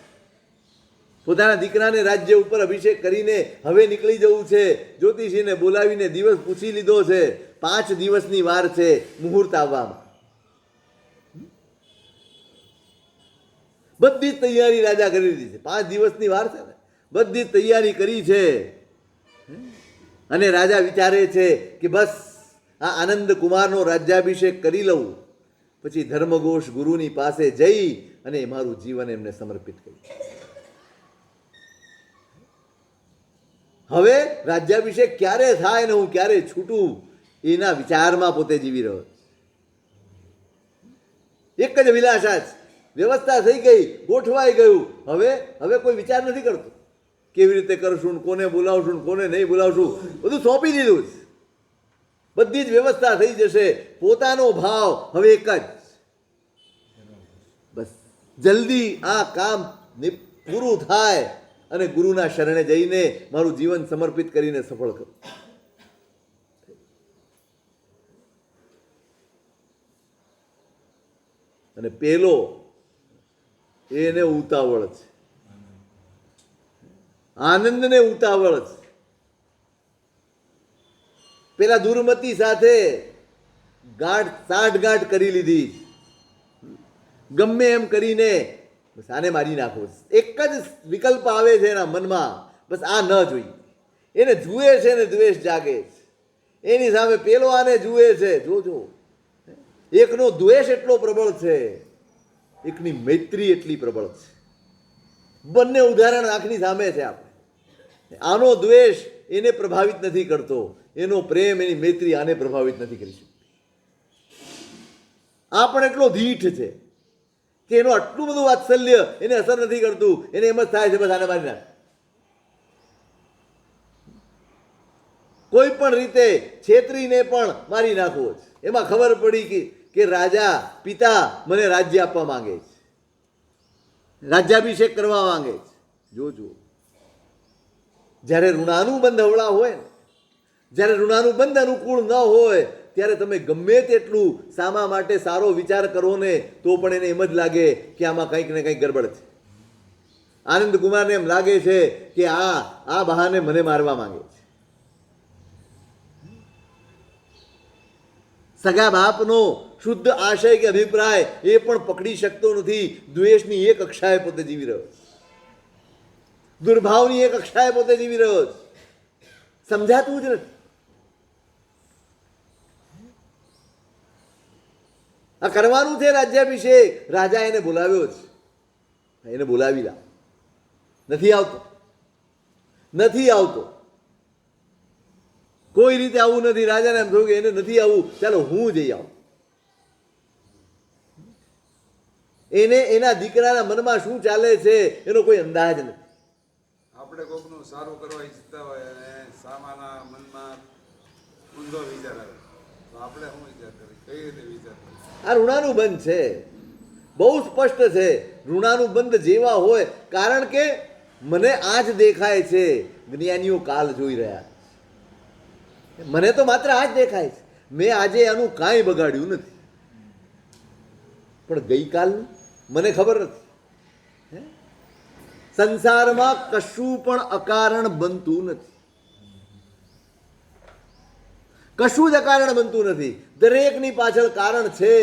પોતાના દીકરાને રાજ્ય ઉપર અભિષેક કરીને હવે નીકળી જવું છે. જ્યોતિષીને બોલાવીને દિવસ પૂછી લીધો છે. 5 દિવસની વાર છે મુહૂર્ત આવવામાં. બધી જ તૈયારી રાજા કરી દીધી છે. 5 દિવસની વાર છે ને, બધી જ તૈયારી કરી છે. અને રાજા વિચારે છે કે બસ આ આનંદ કુમારનો રાજ્યાભિષેક કરી લઉં, પછી ધર્મઘોષ ગુરુની પાસે જઈ અને મારું જીવન એમને સમર્પિત કર્યું. હવે રાજ્યાભિષેક ક્યારે થાય ને હું ક્યારે છૂટું એના વિચારમાં પોતે જીવી રહ્યો. એક જ વિલાસા છે, વ્યવસ્થા થઈ ગઈ, ગોઠવાઈ ગયું. હવે હવે કોઈ વિચાર નથી કરતો કેવી રીતે કરશું, કોને બોલાવશું, કોને નહીં બોલાવશું, બધું સોંપી દીધું છે. બધી જ વ્યવસ્થા થઈ જશે. પોતાનો ભાવ હવે એક જ, બસ જલ્દી આ કામ પૂરું થાય અને ગુરુના શરણે જઈને મારું જીવન સમર્પિત કરીને સફળ કરું. અને પેલો એને ઉતાવળ છે, આનંદને ઉતાવળ છે. પેલા દુર્મતી સાથે સાઠગાંઠ કરી લીધી, ગમે એમ કરીને બસ આને મારી નાખો. એક જ વિકલ્પ આવે છે એના મનમાં, બસ આ ન જોઈએ. એને જુએ છે ને દ્વેષ જાગે છે. એની સામે પેલો આને જુએ છે. જોજો, એકનો દ્વેષ એટલો પ્રબળ છે, એકની મૈત્રી એટલી પ્રબળ છે. બંને ઉદાહરણ આંખની સામે છે. આપણે આનો દ્વેષ એને પ્રભાવિત નથી કરતો, એનો પ્રેમ, એની મૈત્રી આને પ્રભાવિત નથી કરી શકતી. આ પણ એટલો ધીઠ છે કે એનું આટલું બધું વાત્સલ્ય એને અસર નથી કરતું. એને એમ જ થાય છે બસ આને મારી નાખ. કોઈ પણ રીતે છેતરીને પણ મારી નાખવો છે. એમાં ખબર પડી કે રાજા પિતા મને રાજ્ય આપવા માંગે છે, રાજ્યાભિષેક કરવા માંગે છે. જોજો, જ્યારે ઋણાનુબંધ અવળા હોય ને, જ્યારે ઋણાનુબંધ અનુકૂળ ન હોય, ત્યારે તમે ગમે તેટલું સામા માટે સારો વિચાર કરો ને તો પણ એને એમ જ લાગે કે આમાં કંઈક ને કંઈક ગડબડ છે. આનંદ કુમારને એમ લાગે છે કે આ બહાને મને મારવા માંગે છે. સગા બાપનો શુદ્ધ આશય કે અભિપ્રાય એ પણ પકડી શકતો નથી. દ્વેષની એક કક્ષાએ પોતે જીવી રહ્યો છે, દુર્ભાવની એક કક્ષાએ પોતે જીવી રહ્યો છે. સમજાતું જ નથી. આ કરવાનું છે રાજ્યાભિષેક. રાજા એને બોલાવ્યો છે, એને બોલાવી લા. નથી આવતો, નથી આવતો. કોઈ રીતે આવું નથી. રાજાને એમ થયું કે એને નથી આવવું, ચાલો હું જઈ આવું. એને એના દીકરાના મનમાં શું ચાલે છે એનો કોઈ અંદાજ નથી. આપણે કોકનું સારું કરવા ઈચ્છતા હોય અને સામાના મનમાં ઊંધો વિચાર આવે તો આપણે શું વિચાર કરીએ, કઈ રીતે વિચાર કરીએ? આ ઋણાનુબંધ છે, બહુ સ્પષ્ટ છે. ઋણાનુબંધ જેવા હોય, કારણ કે મને આ જ દેખાય છે. જ્ઞાનીઓ કાલ જોઈ રહ્યા, મને તો માત્ર આ જ દેખાય છે. મેં આજે આનું કાંઈ બગાડ્યું નથી, પણ ગઈકાલનું મને ખબર નથી. સંસારમાં કશું પણ અકારણ બનતું નથી, કશું જ અકારણ બનતું નથી. દરેકની પાછળ કારણ છે.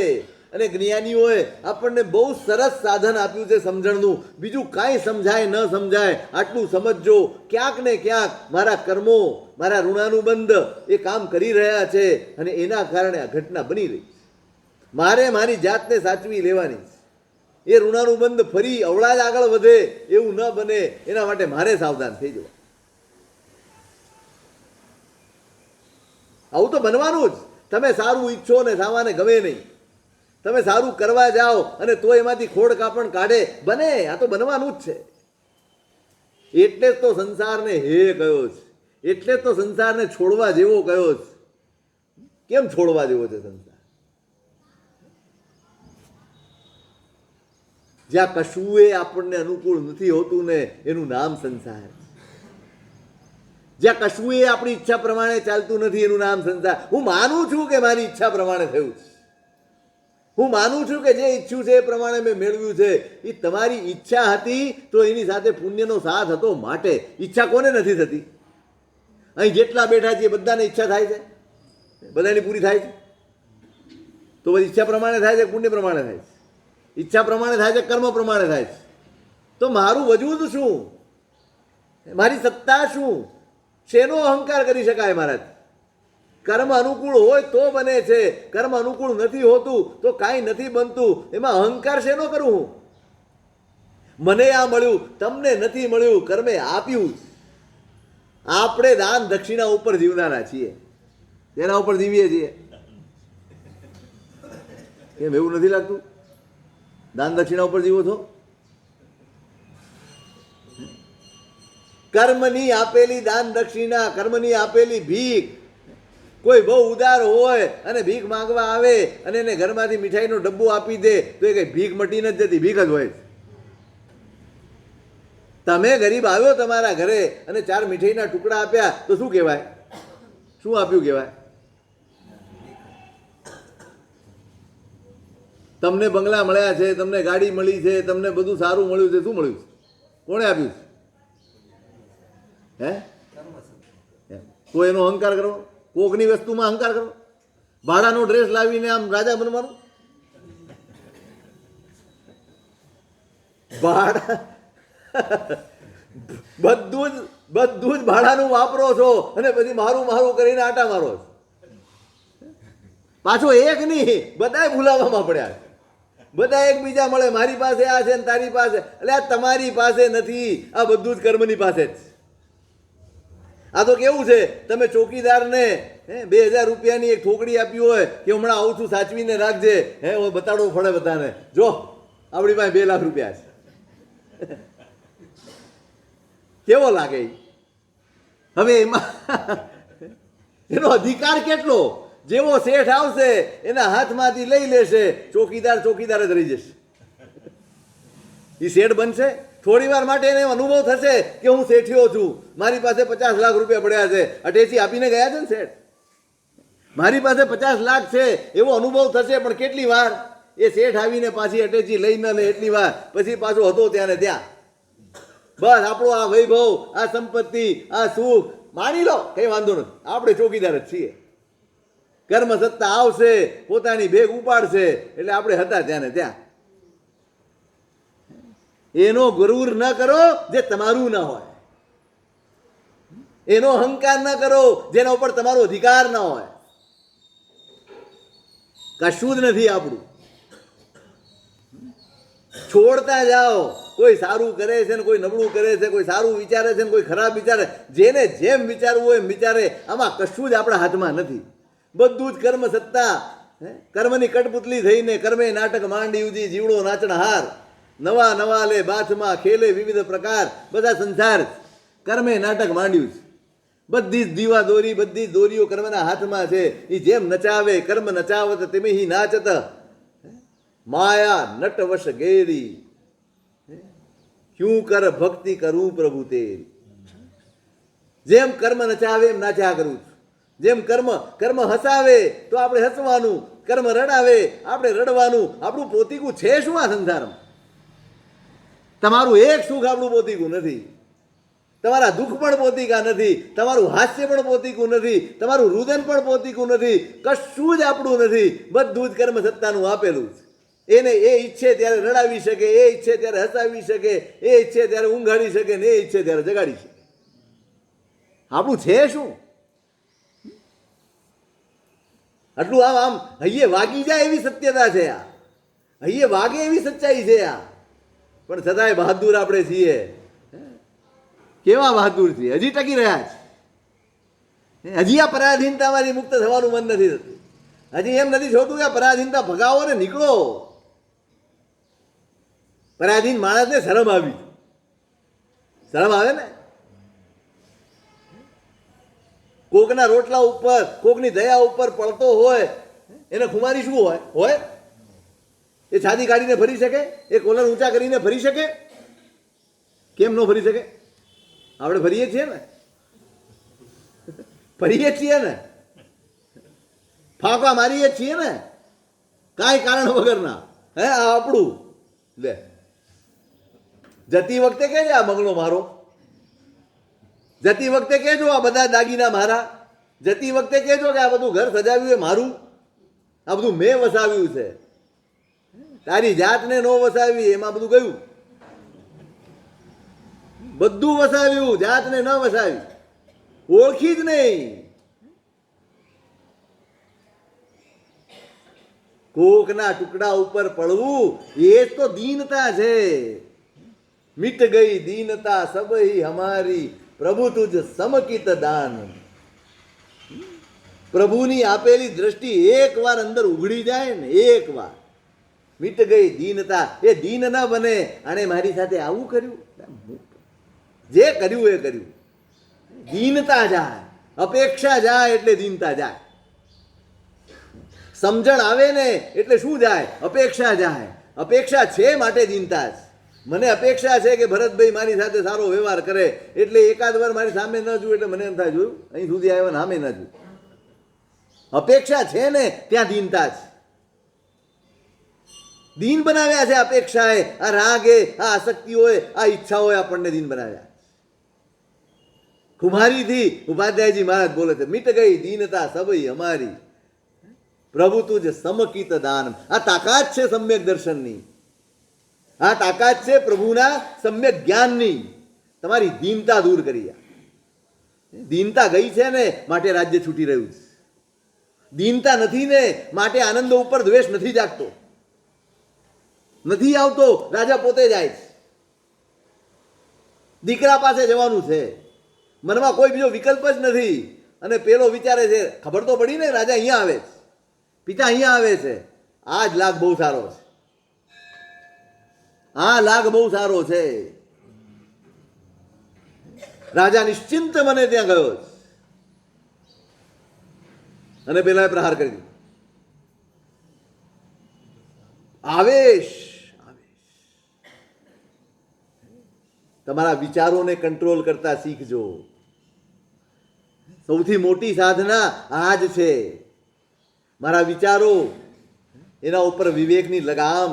અને જ્ઞાનીઓએ આપણને બહુ સરસ સાધન આપ્યું છે સમજણનું. બીજું કાંઈ સમજાય ન સમજાય, આટલું સમજજો. ક્યાંક ને ક્યાંક મારા કર્મો, મારા ઋણાનુબંધ એ કામ કરી રહ્યા છે અને એના કારણે આ ઘટના બની રહી છે. મારે મારી જાતને સાચવી લેવાની છે. એ ઋણાનુબંધ ફરી અવળા જ આગળ વધે એવું ન બને, એના માટે મારે સાવધાન થઈ જવું. આવું તો બનવાનું જ. તમે સારું ઈચ્છો ને સામાને ગમે નહીં, તમે સારું કરવા જાઓ અને તો એમાંથી ખોડ કાપણ કાઢે, બને. આ તો બનવાનું જ છે. એટલે જ તો સંસારને હે કયો છે, એટલે જ તો સંસારને છોડવા જેવો કયો છે. કેમ છોડવા જેવો છે સંસાર? જ્યાં કશું એ આપણને અનુકૂળ નથી હોતું ને એનું નામ સંસાર. જ્યાં કશું એ આપણી ઈચ્છા પ્રમાણે ચાલતું નથી એનું નામ સંસાર. હું માનું છું કે મારી ઈચ્છા પ્રમાણે થયું છે, હું માનું છું કે જે ઈચ્છ્યું છે એ પ્રમાણે મેં મેળવ્યું છે. એ તમારી ઈચ્છા હતી તો એની સાથે પુણ્યનો સાથ હતો માટે. ઈચ્છા કોને નથી થતી? અહીં જેટલા બેઠા છે એ બધાને ઈચ્છા થાય છે, બધાની પૂરી થાય છે. તો બધી ઈચ્છા પ્રમાણે થાય છે, પુણ્ય પ્રમાણે થાય છે? ઈચ્છા પ્રમાણે થાય છે, કર્મ પ્રમાણે થાય છે. તો મારું વજૂદ શું? મારી સત્તા શું? શેનો અહંકાર કરી શકાય મારાથી? કર્મ અનુકૂળ હોય તો બને છે, કર્મ અનુકૂળ નથી હોતું તો કાંઈ નથી બનતું. એમાં અહંકાર શેનો કરું હું? મને આ મળ્યું, તમને નથી મળ્યું, કર્મે આપ્યું. આપણે દાન દક્ષિણા ઉપર જીવનારા છીએ. તેના ઉપર જીવીએ છીએ. કેમ એવું નથી લાગતું? દાન દક્ષિણા ઉપર જીવો છો? કર્મની આપેલી દાન દક્ષિણા, કર્મની આપેલી ભીખ. કોઈ બહુ ઉદાર હોય અને ભીખ માંગવા આવે અને એને ઘરમાંથી મીઠાઈનો ડબ્બો આપી દે તો એ કઈ ભીખ મટી નથી જતી, ભીખ જ હોય. તમે ગરીબ આવ્યો તમારા ઘરે અને 4 મીઠાઈના ટુકડા આપ્યા તો શું કહેવાય? શું આપ્યું કહેવાય? તમને બંગલા મળ્યા છે, તમને ગાડી મળી છે, તમને બધું સારું મળ્યું છે. શું મળ્યું? કોણે આપ્યું? હે? કોઈ એનો અહંકાર કરો? કોકની વસ્તુમાં અહંકાર કરો? ભાડાનો ડ્રેસ લાવીને આમ રાજા બનવાનું? ભાડા બધું જ ભાડાનું વાપરો છો અને પછી મારું મારું કરીને આટા મારો છો. પાછો એક નહીં, બધાય ભૂલાવામાં પડ્યા. બધા એકબીજા મળે, મારી પાસે આ છે ને તારી પાસે. એટલે આ તમારી પાસે નથી, આ બધું જ કર્મની પાસે જ. આ તો કેવું છે, તમે ચોકીદારને 2000 રૂપિયાની એક ઠોકડી આપી હોય કે હમણાં આવું છું સાચવીને રાખજે, બતાડવો પડે બધાને, જો આપણી પાસે 2 લાખ રૂપિયા છે. કેવો લાગે? હવે એમાં એનો અધિકાર કેટલો? જેવો શેઠ આવશે એના હાથમાંથી લઈ લેશે, ચોકીદાર ચોકીદાર જ રહી જશે. એ શેઠ બનશે? થોડી વાર માટે એને અનુભવ થશે કે હું શેઠિયો છું, મારી પાસે 50 લાખ રૂપિયા પડ્યા છે. અટેચી આપીને ગયા છે ને શેઠ, મારી પાસે 50 લાખ છે એવો અનુભવ થશે. પણ કેટલી વાર? એ શેઠ આવીને પાછી અટેચી લઈ ન લે એટલી વાર, પછી પાછો હતો ત્યાં ને ત્યાં. બસ આપણો આ વૈભવ, આ સંપત્તિ, આ સુખ માની લો, કઈ વાંધો નથી, આપણે ચોકીદાર જ છીએ. કર્મ સત્તા આવશે, પોતાની ભેગ ઉપાડશે એટલે આપણે હતા ત્યાં ને ત્યાં. એનો ગુરુર ન કરો જે તમારું ન હોય, એનો અહંકાર ન કરો જેના ઉપર તમારો અધિકાર ન હોય. કશું જ નથી આપણું. છોડતા જાઓ. કોઈ સારું કરે છે ને કોઈ નબળું કરે છે, કોઈ સારું વિચારે છે ને કોઈ ખરાબ વિચારે. જેને જેમ વિચારવું હોય એમ વિચારે. આમાં કશું જ આપણા હાથમાં નથી. બધું જ કર્મ સત્તા. કર્મની કઠપુતલી થઈને કર્મે નાટક માંડી ઉજી, જીવડો નાચણહાર. નવા નવા લે બાથમાં ખેલે વિવિધ પ્રકાર. બધા સંસાર કર્મે નાટક માંડ્યું છે. બધી જ દીવા દોરી, બધી જ દોરીઓ કર્મના હાથમાં છે. એ જેમ નચાવે કર્મ નચાવત તેમે હિ નાચત, માયા નટવશ ગેરી, ક્યું કર ભક્તિ કરું પ્રભુ તેરી. જેમ કર્મ નચાવે એમ નાચ્યા કરું છું. જેમ કર્મ હસાવે તો આપણે હસવાનું, કર્મ રડાવે આપણે રડવાનું. આપણું પોતીકું છે શું આ સંસારમાં? તમારું એક સુખ આપણું પોતીકું નથી, તમારા દુઃખ પણ પોતીકા નથી, તમારું હાસ્ય પણ પોતીકું નથી, તમારું રુદન પણ પોતીકું નથી. કશું જ આપણું નથી. બધું જ કર્મ સત્તાનું આપેલું છે. એને એ ઈચ્છે ત્યારે રડાવી શકે, એ ઈચ્છે ત્યારે હસાવી શકે, એ ઈચ્છે ત્યારે ઊંઘાડી શકે ને એ ઈચ્છે ત્યારે જગાડી શકે. આપણું છે શું? આટલું આમ હૈયે વાગી જાય એવી સત્યતા છે આ, હૈયે વાગે એવી સચ્ચાઈ છે આ. પણ છતાંય બહાદુર આપણે છીએ. કેવા બહાદુર છીએ? હજી ટકી રહ્યા છે. હજી આ પરાધીનતામાંથી મુક્ત થવાનું મન નથી થતું. હજી એમ નથી જોતું કે આ પરાધીનતા ભગાવો ને નીકળો. પરાધીન માણસને શરમ આવી. શરમ આવે ને? કોકના રોટલા ઉપર, કોકની દયા ઉપર પડતો હોય એને ખુમારી શું હોય? એ છાતી કાઢીને ફરી શકે? એ કોલર ઊંચા કરીને ફરી શકે? કેમ ન ફરી શકે? આપણે ફરીએ છીએ ને, ફરીએ છીએ ને, ફાંકા મારીએ છીએ ને, કાંઈ કારણ વગરના. આ આપણું લે. જતી વખતે કે છે આ બંગલો મારો, જતી વખતે કહેજો આ બધા દાગીના મારા, જતી વખતે કહેજો કે આ બધું ઘર સજાવ્યું એ મારું, આ બધું મેં વસાવ્યું છે. તારી જાતને ન વસાવી એમાં બધું ગયું. બધું વસાવ્યું, જાતને ન વસાવી, ઓળખી જ નહીં. કોકના ટુકડા ઉપર પડવું એ જ તો દીનતા છે. મિટ ગઈ દીનતા સબહી હમારી, પ્રભુ તુજ સમકિત દાન. પ્રભુની આપેલી દ્રષ્ટિ એક વાર અંદર ઉઘડી જાય ને, એક વાર મિટ ગઈ દીનતા. એ દીન ના બને, આણે મારી સાથે આવું કર્યું, જે કર્યું એ કર્યું. દીનતા જાય, અપેક્ષા જાય એટલે દીનતા જાય. સમજણ આવે ને એટલે શું જાય? અપેક્ષા જાય. અપેક્ષા છે માટે દીનતા જ. મને અપેક્ષા છે કે ભરતભાઈ મારી સાથે સારો વ્યવહાર કરે, એટલે એકાદ વાર મારી સામે ન જોયું એટલે મને એમ થાય જોયું અહીં સુધી આવ્યો ને સામે ન જોયું. અપેક્ષા છે ને ત્યાં દીનતા જ. દીન બનાવ્યા છે અપેક્ષાએ, આ રાગે, આ આસક્તિઓએ, આ ઈચ્છાઓએ આપણને દીન બનાવ્યા. કુમારીથી ઉપાધ્યાયજી મહારાજ બોલે છે, મિટ ગઈ દીનતા સબઈ અમારી, પ્રભુ તુજ સમકિત દાન. આ તાકાત છે સમ્યક દર્શનની, આ તાકાત છે પ્રભુના સમ્યક જ્ઞાનની. તમારી દીનતા દૂર કરી. દીનતા ગઈ છે ને માટે રાજ્ય છૂટી રહ્યું છે. દીનતા નથી ને માટે આનંદ ઉપર દ્વેષ નથી જાગતો, નથી આવતો. રાજા પોતે જાય છે, દીકરા પાસે જવાનું છે, મનમાં કોઈ બીજો વિકલ્પ જ નથી. અને પેલો વિચારે છે, ખબર તો પડી ને રાજા અહીંયા આવે છે, પિતા અહીંયા આવે છે, આ જ લાગ બહુ સારો છે, આ લાગ બહુ સારો છે. રાજા નિશ્ચિંત મને ત્યાં ગયો છે અને પેલા પ્રહાર કરી દીધો. આવેશ, તમારા વિચારોને કંટ્રોલ કરતા શીખજો. સૌથી મોટી સાધના આ જ છે. મારા વિચારો, એના ઉપર વિવેકની લગામ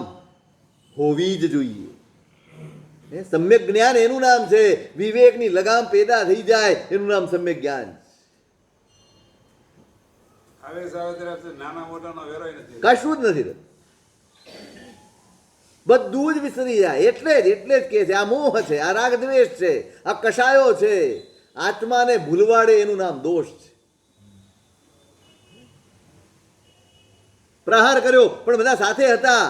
હોવી જ જોઈએ. સમ્યક જ્ઞાન એનું નામ છે. વિવેકની લગામ પેદા થઈ જાય એનું નામ સમ્યક જ્ઞાન. આવેશ આવે ત્યારે નાના મોટાનો વેરોય નથી, કશું જ નથી રહેતું. બધું જ વિસરી જાય. એટલે જ કે છે આ મોહ છે, આ રાગ દ્વેષ છે, આ કષાયો છે. આત્માને ભૂલવાડે એનું નામ દોષ છે. પ્રહાર કર્યો પણ બધા સાથે હતા.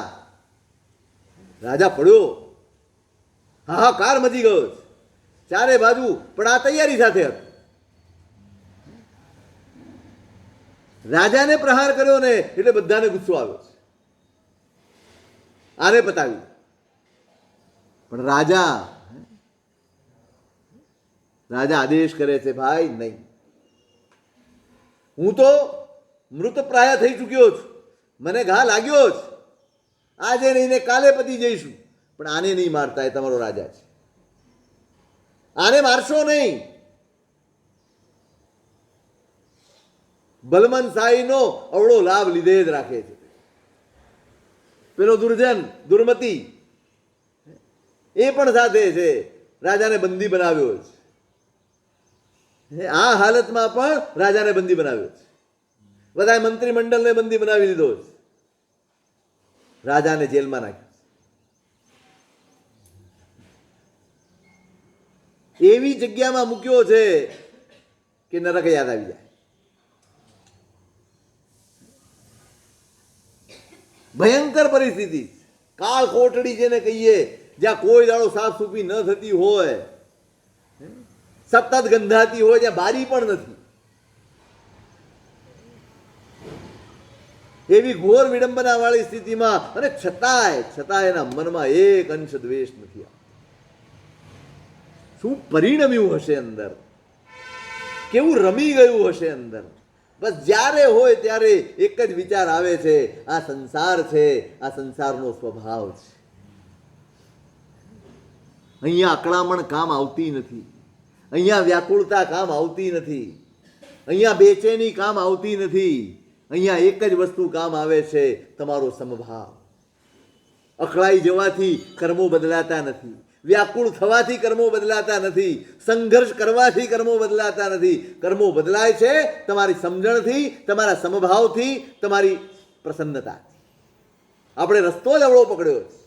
રાજા પડ્યો, હાહાકાર મચી ગયો. ચારે બાજુ પણ આ તૈયારી સાથે હતું. રાજાને પ્રહાર કર્યો ને એટલે બધાને ગુસ્સો આવ્યો. આને પતાવ્યું. પણ રાજા આદેશ કરે છે, ભાઈ નહીં, હું તો મૃતપ્રાય થઈ ચૂક્યો છું, મને ઘા લાગ્યો છે, આજે નહીં ને કાલે પતી જઈશું, પણ આને નહીં મારતા. એ તમારો રાજા છે, આને મારશો નહીં. બલમન શાહીનો અવળો લાભ લીધે જ રાખે છે. પેલો દુર્જન દુર્મતી એ પણ સાથે છે, રાજાને બંદી બનાવ્યો છે. આ હાલતમાં પણ રાજાને બંદી બનાવ્યો છે. બધા મંત્રીમંડળને બંદી બનાવી લીધો છે, રાજાને જેલમાં નાખ્યો. એવી જગ્યામાં મૂક્યો છે કે નરક યાદ આવી જાય. ભયંકર પરિસ્થિતિ, કાળ કોટડી જેને કહીએ, જ્યાં કોઈ દાડો સાફ સૂફી ન થતી હોય, સતત ગંધાતી હોય, જ્યાં બારી પણ નથી. એવી ઘોર વિડંબના વાળી સ્થિતિમાં, અને છતાંય એના મનમાં એક અંશ દ્વેષ નથી આવતો. શું પરિણમ્યું હશે અંદર, કેવું રમી ગયું હશે અંદર. બસ જ્યારે હોય ત્યારે એક જ વિચાર આવે છે, આ સંસાર છે, આ સંસારનો સ્વભાવ છે. અહીંયા અકળામણ કામ આવતી નથી, અહીંયા વ્યાકુળતા કામ આવતી નથી, અહીંયા બેચેની કામ આવતી નથી. અહીંયા એક જ વસ્તુ કામ આવે છે, તમારો સમભાવ. અકળાઈ જવાથી કર્મો બદલાતા નથી, વ્યાકુળ થવાથી કર્મો બદલાતા નથી, સંઘર્ષ કરવાથી કર્મો બદલાતા નથી. કર્મો બદલાય છે તમારી સમજણથી, તમારા સમભાવથી, તમારી પ્રસન્નતાથી. આપણે રસ્તો જ અવળો પકડ્યો છે.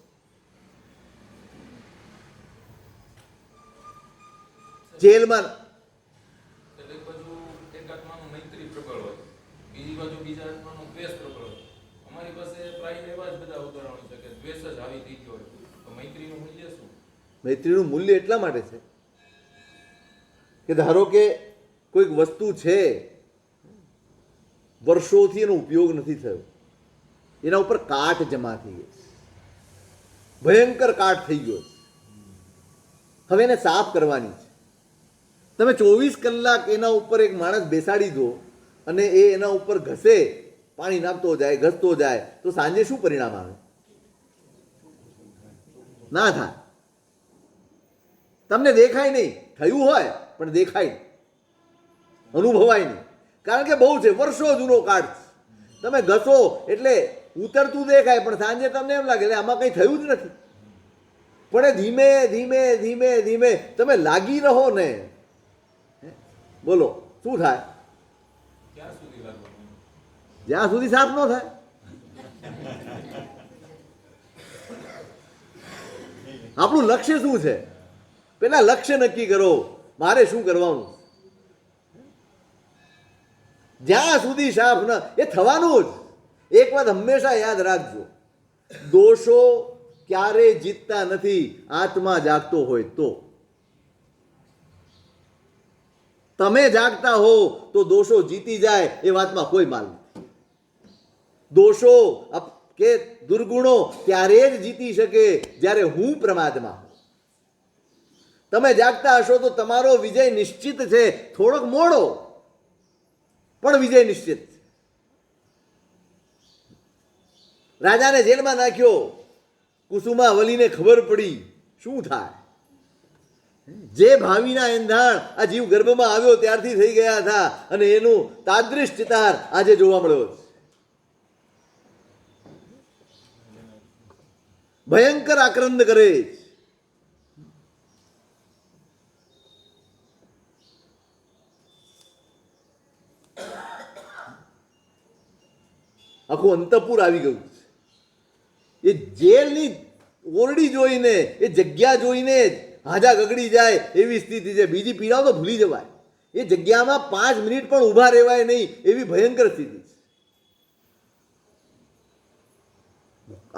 જેલમાં એટલે એક બાજુ એક આત્માનું મૈત્રી પ્રબળ હોય, બીજી બાજુ બીજા આત્માનો દ્વેષ પ્રબળ હોય. અમારી પાસે પ્રાય એવા જ બધા ઉદાહરણો છે કે દ્વેષ જ આવી થઈ ગયો હોય, તો મૈત્રીનું મૂલ્ય શું? મૈત્રીનું મૂલ્ય એટલા માટે છે કે ધારો કે કોઈક વસ્તુ છે, વર્ષોથી એનો ઉપયોગ નથી થયો, એના ઉપર કાટ જમા થઈ ગયો, ભયંકર કાટ થઈ ગયો છે, હવે એને સાફ કરવાની છે. તમે 24 કલાક એના ઉપર એક માણસ બેસાડી દો અને એ એના ઉપર ઘસે, પાણી નાખતો જાય, ઘસતો જાય, તો સાંજે શું પરિણામ આવે? ના થાય. તમને દેખાય નહીં, થયું હોય પણ દેખાય નહીં, અનુભવાય નહીં, કારણ કે બહુ છે, વર્ષો જૂનો કાટ છે. તમે ઘસો એટલે ઉતરતું દેખાય, પણ સાંજે તમને એમ લાગે આમાં કંઈ થયું જ નથી. પણ એ ધીમે ધીમે ધીમે ધીમે તમે લાગી રહો ને, બોલો શું થાય? ક્યાં સુધી લાગવાનું? જ્યાં સુધી સાફ ન થાય. આપણું લક્ષ્ય શું છે? પેલા લક્ષ્ય નક્કી કરો, મારે શું કરવાનું. જ્યાં સુધી સાફ ન, એ થવાનું જ. એક વાત હંમેશા યાદ રાખજો, દોષો ક્યારેય જીતતા નથી આત્મા જાગતો હોય તો. તમે જાગતા હો તો દોષો જીતી જાય એ વાતમાં કોઈ માલ નથી. દોષો કે દુર્ગુણો ત્યારે જ જીતી શકે જ્યારે હું પ્રમાદમાં હોઉં. તમે જાગતા હશો તો તમારો વિજય નિશ્ચિત છે, થોડોક મોડો પણ વિજય નિશ્ચિત છે. રાજાને જેલમાં નાખ્યો, કુસુમાવલીને ખબર પડી, શું થાય? જે ભાવિના એંધાણ આ જીવ ગર્ભમાં આવ્યો ત્યારથી થઈ ગયા હતા અને એનું તાદૃશ ચિતાર આજે જોવા મળ્યો છે. ભયંકર આક્રંદ કરે છે. આખું અંતઃપુર આવી ગયું છે. એ જેલની ઓરડી જોઈને, એ જગ્યા જોઈને જ હાજા ગગડી જાય એવી સ્થિતિ છે. બીજી પીડાઓ તો ભૂલી જવાય. એ જગ્યામાં 5 મિનિટ પણ ઊભા રહેવાય નહીં એવી ભયંકર સ્થિતિ છે.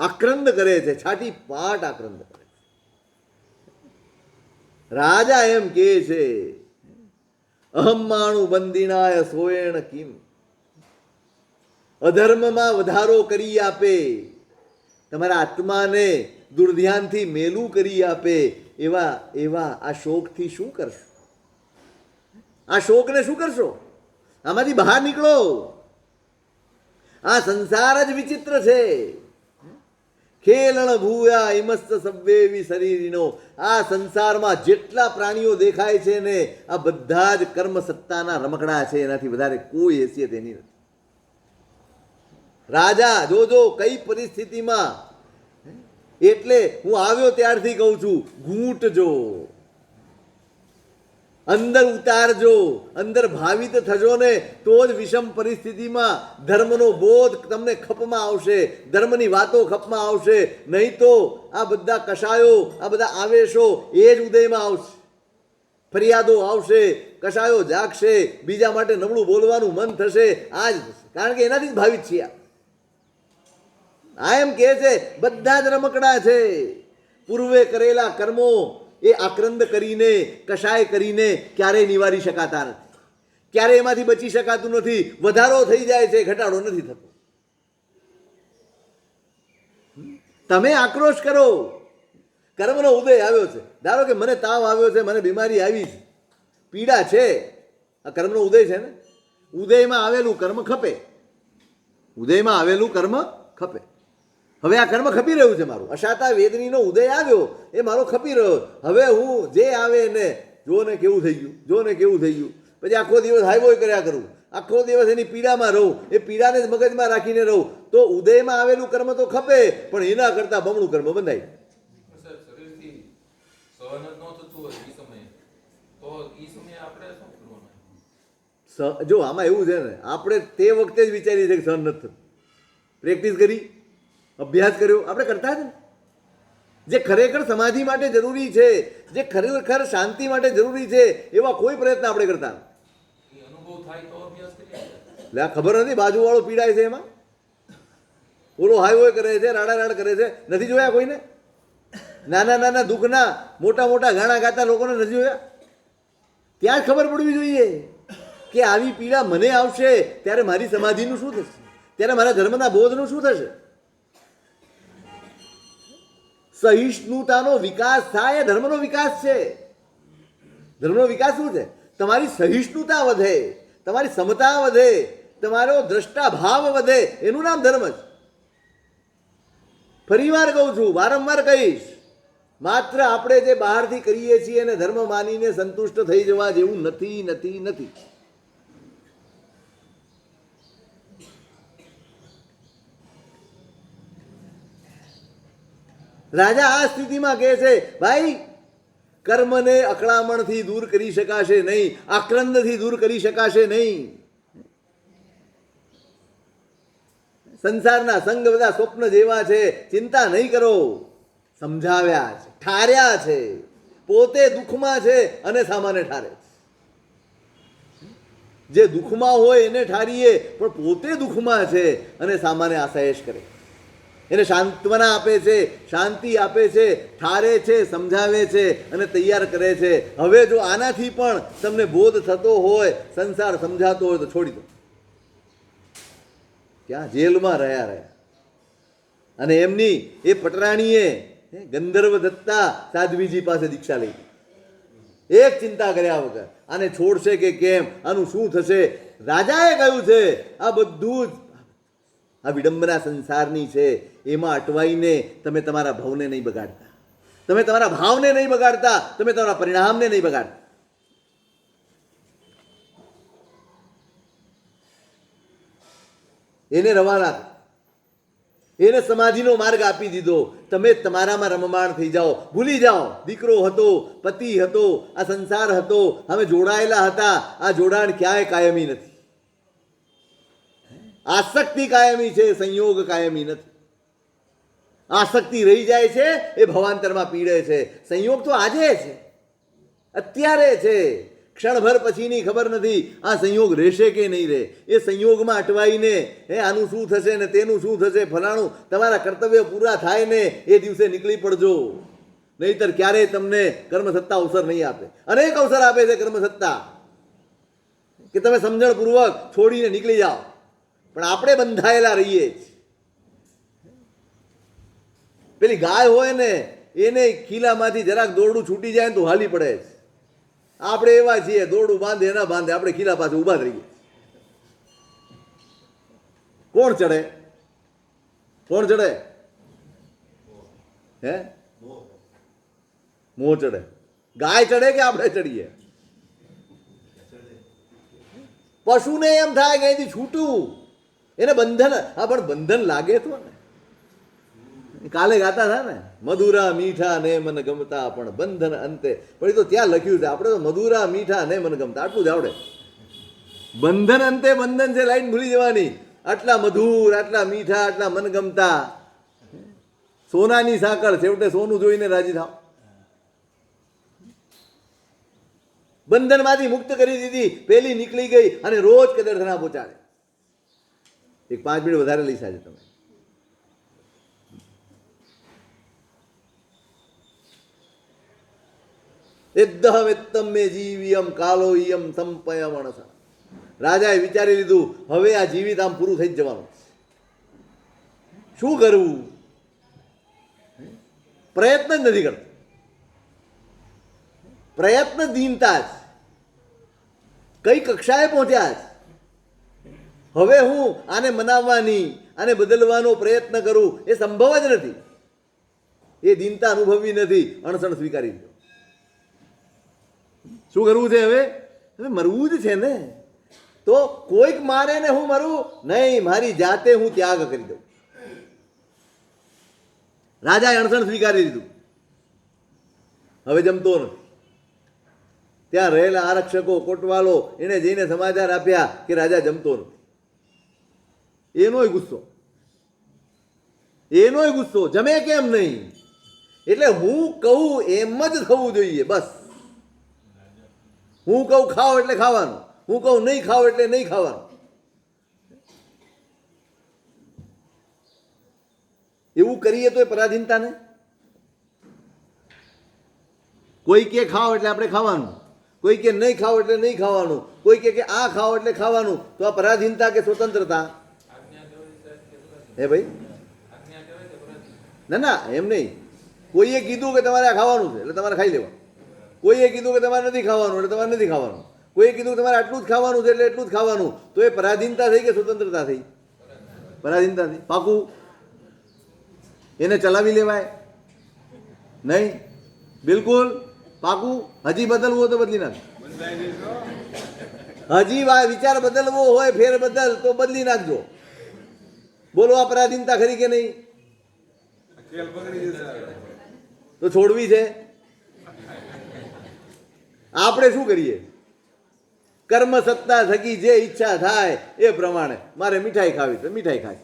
આક્રંદ કરે છે, છાતી પાટ આક્રંદ કરે છે. રાજા એમ કહે છે, અહમ માણુ બંદીનાય સોયણ કિમ, અધર્મમાં વધારો કરી આપે, તમારા આત્માને દુર્ધ્યાનથી મેલું કરી આપે એવા એવા આ શોકથી શું કરશો? આ શોકને શું કરશો? આમાંથી બહાર નીકળો. આ સંસાર જ વિચિત્ર છે. ખેલણ ભૂયા ઇમસ્ત સવ્યેવી શરીરીનો. આ સંસારમાં જેટલા પ્રાણીઓ દેખાય છે ને, આ બધા જ કર્મ સત્તાના રમકડા છે, એનાથી વધારે કોઈ હેસિયત એની નથી. રાજા જોજો કઈ પરિસ્થિતિમાં, એટલે હું આવ્યો ત્યારથી કહું છું, ઘૂંટજો, અંદર ઉતારજો, અંદર ભાવિત થજો ને તો જ વિષમ પરિસ્થિતિમાં ધર્મનો બોધ તમને ખપમાં આવશે, ધર્મની વાતો ખપમાં આવશે. નહીં તો આ બધા કશાયો, આ બધા આવેશો એ જ ઉદયમાં આવશે. ફરિયાદો આવશે, કશાયો જાગશે, બીજા માટે નબળું બોલવાનું મન થશે. આ જ થશે, કારણ કે એનાથી જ ભાવિત છીએ. આ એમ કહે છે બધા જ રમકડા છે. પૂર્વે કરેલા કર્મો એ આક્રંદ કરીને, કશાય કરીને ક્યારેય નિવારી શકાતા નથી, ક્યારેય એમાંથી બચી શકાતું નથી. વધારો થઈ જાય છે, ઘટાડો નથી થતો. તમે આક્રોશ કરો. કર્મનો ઉદય આવ્યો છે, ધારો કે મને તાવ આવ્યો છે, મને બીમારી આવી છે, પીડા છે, આ કર્મનો ઉદય છે ને. ઉદયમાં આવેલું કર્મ ખપે, ઉદયમાં આવેલું કર્મ ખપે. હવે આ કર્મ ખપી રહ્યું છે મારું. અશાતા વેદનીનો ઉદય આવ્યો, એ મારો ખપી રહ્યો. હવે હું જે આવે ને, જો ને કેવું થઈ ગયું, જો ને કેવું થઈ ગયું. પછી આખો દિવસ હાઈબોય કર્યા કરું, આખો દિવસ એની પીડામાં રહું, એ પીડાને જ મગજમાં રાખીને રહું, તો ઉદયમાં આવેલું કર્મ તો ખપે, પણ એના કરતાં બમણું કર્મ બંધાય. સાહેબ, શરીરથી સહન જ ન થતું હોય એ સમયે, તો એ સમયે આપણે શું કરવાનું? જો આમાં એવું છે ને, આપણે તે વખતે જ વિચારીએ છીએ કે સહન નથી થતું. પ્રેક્ટિસ કરી, અભ્યાસ કર્યો, આપણે કરતા જ ને. જે ખરેખર સમાધિ માટે જરૂરી છે, જે ખરેખર શાંતિ માટે જરૂરી છે, એવા કોઈ પ્રયત્ન આપણે કરતા નથી. એ અનુભવ થાય તો અભ્યાસ કરીએ. એટલે આ ખબર નથી બાજુવાળો પીડાય છે એમાં, ઓલો હાય હોય કરે છે, રાડા રાડ કરે છે, નથી જોયા કોઈને? નાના નાના દુઃખના મોટા મોટા ગાણા ગાતા લોકોને નથી જોયા? ત્યાં જ ખબર પડવી જોઈએ કે આવી પીડા મને આવશે ત્યારે મારી સમાધિનું શું થશે, ત્યારે મારા ધર્મના બોધનું શું થશે. સહિષ્ણુતાનો વિકાસ થાય એ ધર્મનો વિકાસ છે. ધર્મનો વિકાસ શું છે? તમારી સહિષ્ણુતા વધે, તમારી સમતા વધે, તમારો દ્રષ્ટા ભાવ વધે, એનું નામ ધર્મ છે. ફરીવાર કહું છું, વારંવાર કહીશ, માત્ર આપણે જે બહારથી કરીએ છીએ અને ધર્મ માનીને સંતુષ્ટ થઈ જવા જેવું નથી નથી નથી. રાજા આ સ્થિતિમાં કહે છે, ભાઈ કર્મને અકળામણથી દૂર કરી શકાશે નહીં, આક્રંદથી દૂર કરી શકાશે નહીં. સંસારના સંગ બધા સ્વપ્ન જેવા છે, ચિંતા નહીં કરો. સમજાવ્યા છે, ઠાર્યા છે, પોતે દુઃખમાં છે અને સામાને ઠારે છે. જે દુઃખમાં હોય એને ઠારીએ, પણ પોતે દુઃખમાં છે અને સામાને આસાયેશ કરે, એને સાંત્વના આપે છે, શાંતિ આપે છે, ઠારે છે, સમજાવે છે અને તૈયાર કરે છે. હવે જો આનાથી પણ તમને બોધ થતો હોય, સંસાર સમજાતો હોય તો છોડી દો. ક્યાં જેલમાં રહ્યા અને એમની એ પટરાણીએ ગંધર્વ દત્તા સાધ્વીજી પાસે દીક્ષા લઈ, એક ચિંતા કર્યા વગર. આને છોડશે કે કેમ, આનું શું થશે? રાજાએ કહ્યું છે આ બધું જ આ વિડંબના સંસારની છે, એમાં અટવાઈને તમે તમારા ભાવને નહીં બગાડતા, તમે તમારા ભાવને નહીં બગાડતા, તમે તમારા પરિણામને નહીં બગાડતા. એને રવાના, એને સમાધિનો માર્ગ આપી દીધો. તમે તમારામાં રમમાણ થઈ જાઓ, ભૂલી જાઓ દીકરો હતો, પતિ હતો, આ સંસાર હતો, અમે જોડાયેલા હતા. આ જોડાણ ક્યાંય કાયમી નથી. આસક્તિ કાયમી છે, સંયોગ કાયમી નથી. આસક્તિ રહી જાય છે એ ભવાંતરમાં પીડે છે. સંયોગ તો આજે છે, અત્યારે છે, ક્ષણભર પછીની ખબર નથી આ સંયોગ રહેશે કે નહીં રહે. એ સંયોગમાં અટવાઈને આનું શું થશે ને તેનું શું થશે, ફલાણું, તમારા કર્તવ્ય પૂરા થાય ને એ દિવસે નીકળી પડજો. નહીતર ક્યારેય તમને કર્મસત્તા અવસર નહીં આપે. અનેક અવસર આપે છે કર્મસત્તા કે તમે સમજણપૂર્વક છોડીને નીકળી જાઓ, પણ આપણે બંધાયેલા રહીએ છીએ. પેલી ગાય હોય ને એને ખીલામાંથી જરાક દોરડું છૂટી જાય ને તો હાલી પડે છે. આપણે એવા છીએ, દોરડું બાંધે ના બાંધે આપણે ખીલા પાસે ઊભા રહીએ. કોણ ચડે? કોણ ચડે? હે? મોહ ચડે. ગાય ચડે કે આપણે ચડીએ? પશુને એમ થાય કે અહીંથી છૂટું, એને બંધન. હા, પણ બંધન લાગે તો ને. કાલે ગાતા હતા ને, મધુરા મીઠા ને મન ગમતા પણ બંધન અંતે. પણ એ તો ત્યાં લખ્યું છે, આપણે તો મધુરા મીઠા ને મન ગમતા આટલું જ આવડે. બંધન અંતે બંધન છે, લાઈન ભૂલી જવાની. આટલા મધુર, આટલા મીઠા, આટલા મન ગમતા. સોનાની સાંકળ, છેવટે સોનું જોઈને રાજી થાવ. બંધનમાંથી મુક્ત કરી દીધી, પેલી નીકળી ગઈ અને રોજ કદરથના પહોંચાડે. એક 5 મિનિટ વધારે લઈ સાજે તમે. એદ્દહવેત્તમ મે જીવિયમ કાલો ઈયમ સંપય મણસ. રાજાએ વિચારી લીધું, હવે આ જીવિત આમ પૂરું થઈ જ જવાનું. શું કરવું? પ્રયત્ન જ નથી કરતો. પ્રયત્ન દીનતા જ. કઈ કક્ષાએ પહોંચ્યા છે? હવે હું આને મનાવવાની, આને બદલવાનો પ્રયત્ન કરું એ સંભવ જ નથી. એ દીનતા અનુભવવી નથી, અણસણ સ્વીકારી દીધો. શું કરવું છે હવે? હવે મરવું જ છે ને. તો કોઈક મારે ને હું મરું નહીં, મારી જાતે હું ત્યાગ કરી દઉં. રાજાએ અણસણ સ્વીકારી દીધું. હવે જમતો નથી. ત્યાં રહેલા આરક્ષકો, કોટવાલો એને જઈને સમાચાર આપ્યા કે રાજા જમતો નથી. એનોય ગુસ્સો, એનોય ગુસ્સો, જમે કેમ નહીં? એટલે હું કહું એમ જ થવું જોઈએ. બસ હું કહું ખાઓ એટલે ખાવાનું, હું કહું નહીં ખાઓ એટલે નહીં ખાવાનું. એવું કરીએ તો એ પરાધીનતા ને. કોઈ કે ખાઓ એટલે આપણે ખાવાનું, કોઈ કે નહીં ખાઓ એટલે નહીં ખાવાનું, કોઈ કે આ ખાઓ એટલે ખાવાનું. તો આ પરાધીનતા કે સ્વતંત્રતા? હે ભાઈ, ના ના એમ નહીં. કોઈએ કીધું કે તમારે આ ખાવાનું છે એટલે તમારે ખાઈ લેવાનું, કોઈએ કીધું કે તમારે નથી ખાવાનું એટલે તમારે નથી ખાવાનું, કોઈએ કીધું કે તમારે આટલું જ ખાવાનું છે એટલે એટલું જ ખાવાનું. તો એ પરાધીનતા થઈ કે સ્વતંત્રતા થઈ? પરાધીનતા થઈ. પાકું એને ચલાવી લેવાય નહીં? બિલકુલ પાકું. હજી બદલવું હોય તો બદલી નાખ. બંધાઈ નહીં તો હજી વિચાર બદલવો હોય, ફેર બદલ તો બદલી નાખજો. બોલો આ પરાધીનતા ખરી કે નહીં? ખેલ બગડી જશે. તો છોડવી છે. આપણે શું કરીએ? કર્મ સત્તા થકી જે ઈચ્છા થાય એ પ્રમાણે મારે મીઠાઈ ખાવી તો મીઠાઈ ખાય,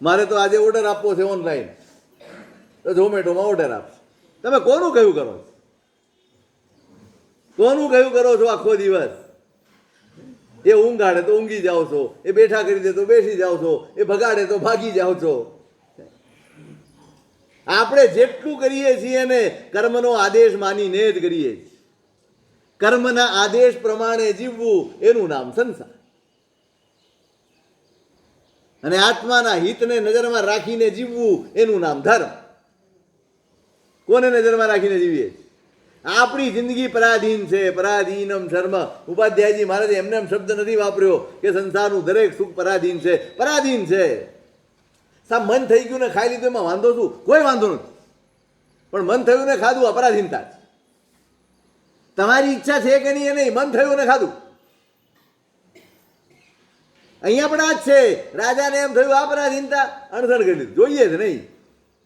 મારે તો આજે ઓર્ડર આપવો છે ઓનલાઈન તો ઝોમેટોમાં ઓર્ડર આપશે. તમે કોનું કયું કરો છો? કોનું કયું કરો છો આખો દિવસ? એ ઊંઘાડે તો ઊંઘી જાઓ છો, એ બેઠા કરી દે તો બેસી જાઓ છો, એ ભગાડે તો ભાગી જાઓ છો. આપણે જેટલું કરીએ છીએ ને કર્મનો આદેશ માનીને જ કરીએ છીએ. કર્મના આદેશ પ્રમાણે જીવવું એનું નામ સંસાર. અને આત્માના હિતને નજરમાં રાખીને જીવવું એનું નામ ધર્મ. કોને નજરમાં રાખીને જીવીએ છીએ? આપણી જિંદગી પરાધીન છે. પરાધીનમ ધર્મ. ઉપાધ્યાયજી મહારાજે એમને એમ શબ્દ નથી વાપર્યો કે સંસારનું દરેક સુખ પરાધીન છે. પરાધીન છે. સા મન થઈ ગયું ને ખાઈ લીધું એમાં વાંધો શું? કોઈ વાંધો નથી. પણ મન થયું ને ખાધું અપરાધીનતા છે. તમારી ઈચ્છા છે કે નહીં એ નહીં, મન થયું ને ખાધું. અહીંયા પણ આ જ છે. રાજાને એમ થયું અપરાધીનતા, અણસણ કરી લીધું. જોઈએ જ નહીં.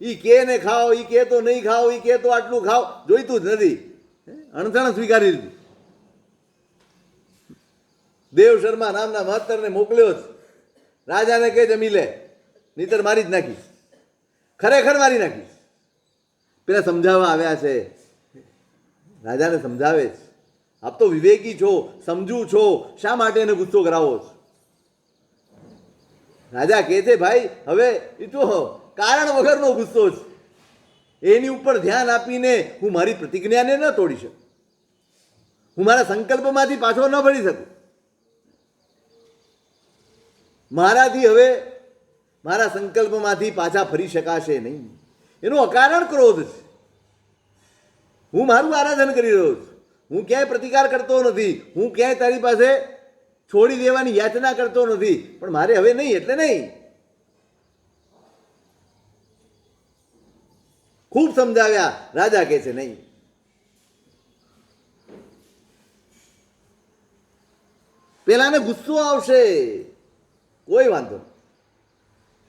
ઈ કે ને ખાઓ, ઈ કે તો નહીં ખાઓ, ઈ કે તો આટલું ખાઓ, જોઈતું જ નથી. અણસણ સ્વીકારી લીધું. દેવ શર્મા નામના મહત્તરને મોકલ્યો જ. રાજાને કહે જમી લે, નહીતર મારી જ નાખીશ. ખરેખર મારી નાખીશ. પેલા સમજાવવા આવ્યા છે. રાજાને સમજાવે છે, આપ તો વિવેકી છો, સમજુ છો, શા માટે એને ગુસ્સો કરાવો છો? રાજા કહે છે ભાઈ હવે એ તો કારણ વગરનો ગુસ્સો છે. એની ઉપર ધ્યાન આપીને હું મારી પ્રતિજ્ઞાને ન તોડી શકું, હું મારા સંકલ્પમાંથી પાછો ન ફરી શકું. મારાથી હવે મારા સંકલ્પમાંથી પાછા ફરી શકાશે નહીં. એનું અકારણ ક્રોધ છે. હું મારું આરાધન કરી રહ્યો છું, હું ક્યાંય પ્રતિકાર કરતો નથી, હું ક્યાંય તારી પાસે છોડી દેવાની યાચના કરતો નથી, પણ મારે હવે નહીં એટલે નહીં. ખૂબ સમજાવ્યા. રાજા કહે છે નહીં. પેલાને ગુસ્સો આવશે, કોઈ વાંધો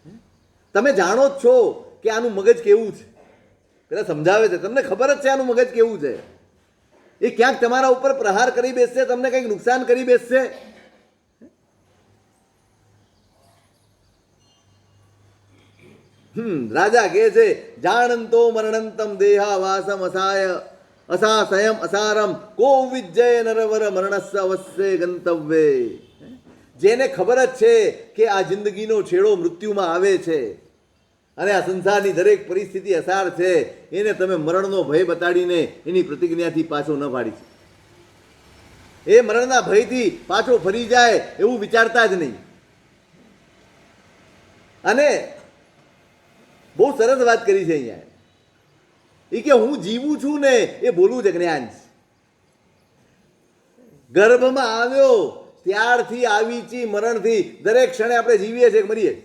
નહીં. તમે જાણો જ છો કે આનું મગજ કેવું છે. પેલા સમજાવે છે, તમને ખબર જ છે આનું મગજ કેવું છે. એ ક્યાંક તમારા ઉપર પ્રહાર કરી બેસશે, તમને કંઈક નુકસાન કરી બેસશે. રાજા કહે છે જાણંતો મરણંતમ દેહા વાસમ અસાય અસાસયમ અસારમ કો વિજય નરવર મરણસ્સ અવશ્ય ગંતવ્ય. જેને ખબર જ છે કે આ જિંદગીનો છેડો મૃત્યુમાં આવે છે અને આ સંસારની દરેક પરિસ્થિતિ અસાર છે, એને તમે મરણનો ભય બતાડીને એની પ્રતિજ્ઞાથી પાછો ન પાડી છે. એ મરણના ભયથી પાછો ફરી જાય એવું વિચારતા જ નહીં. અને બહુ સરસ વાત કરી છે અહીંયા. એ કે હું જીવું છું ને એ બોલવું જ જ્ઞાન છે. ગર્ભમાં આવ્યો ત્યારથી આવીચી મરણથી દરેક ક્ષણે આપણે જીવીએ છીએ, મરીએ છીએ.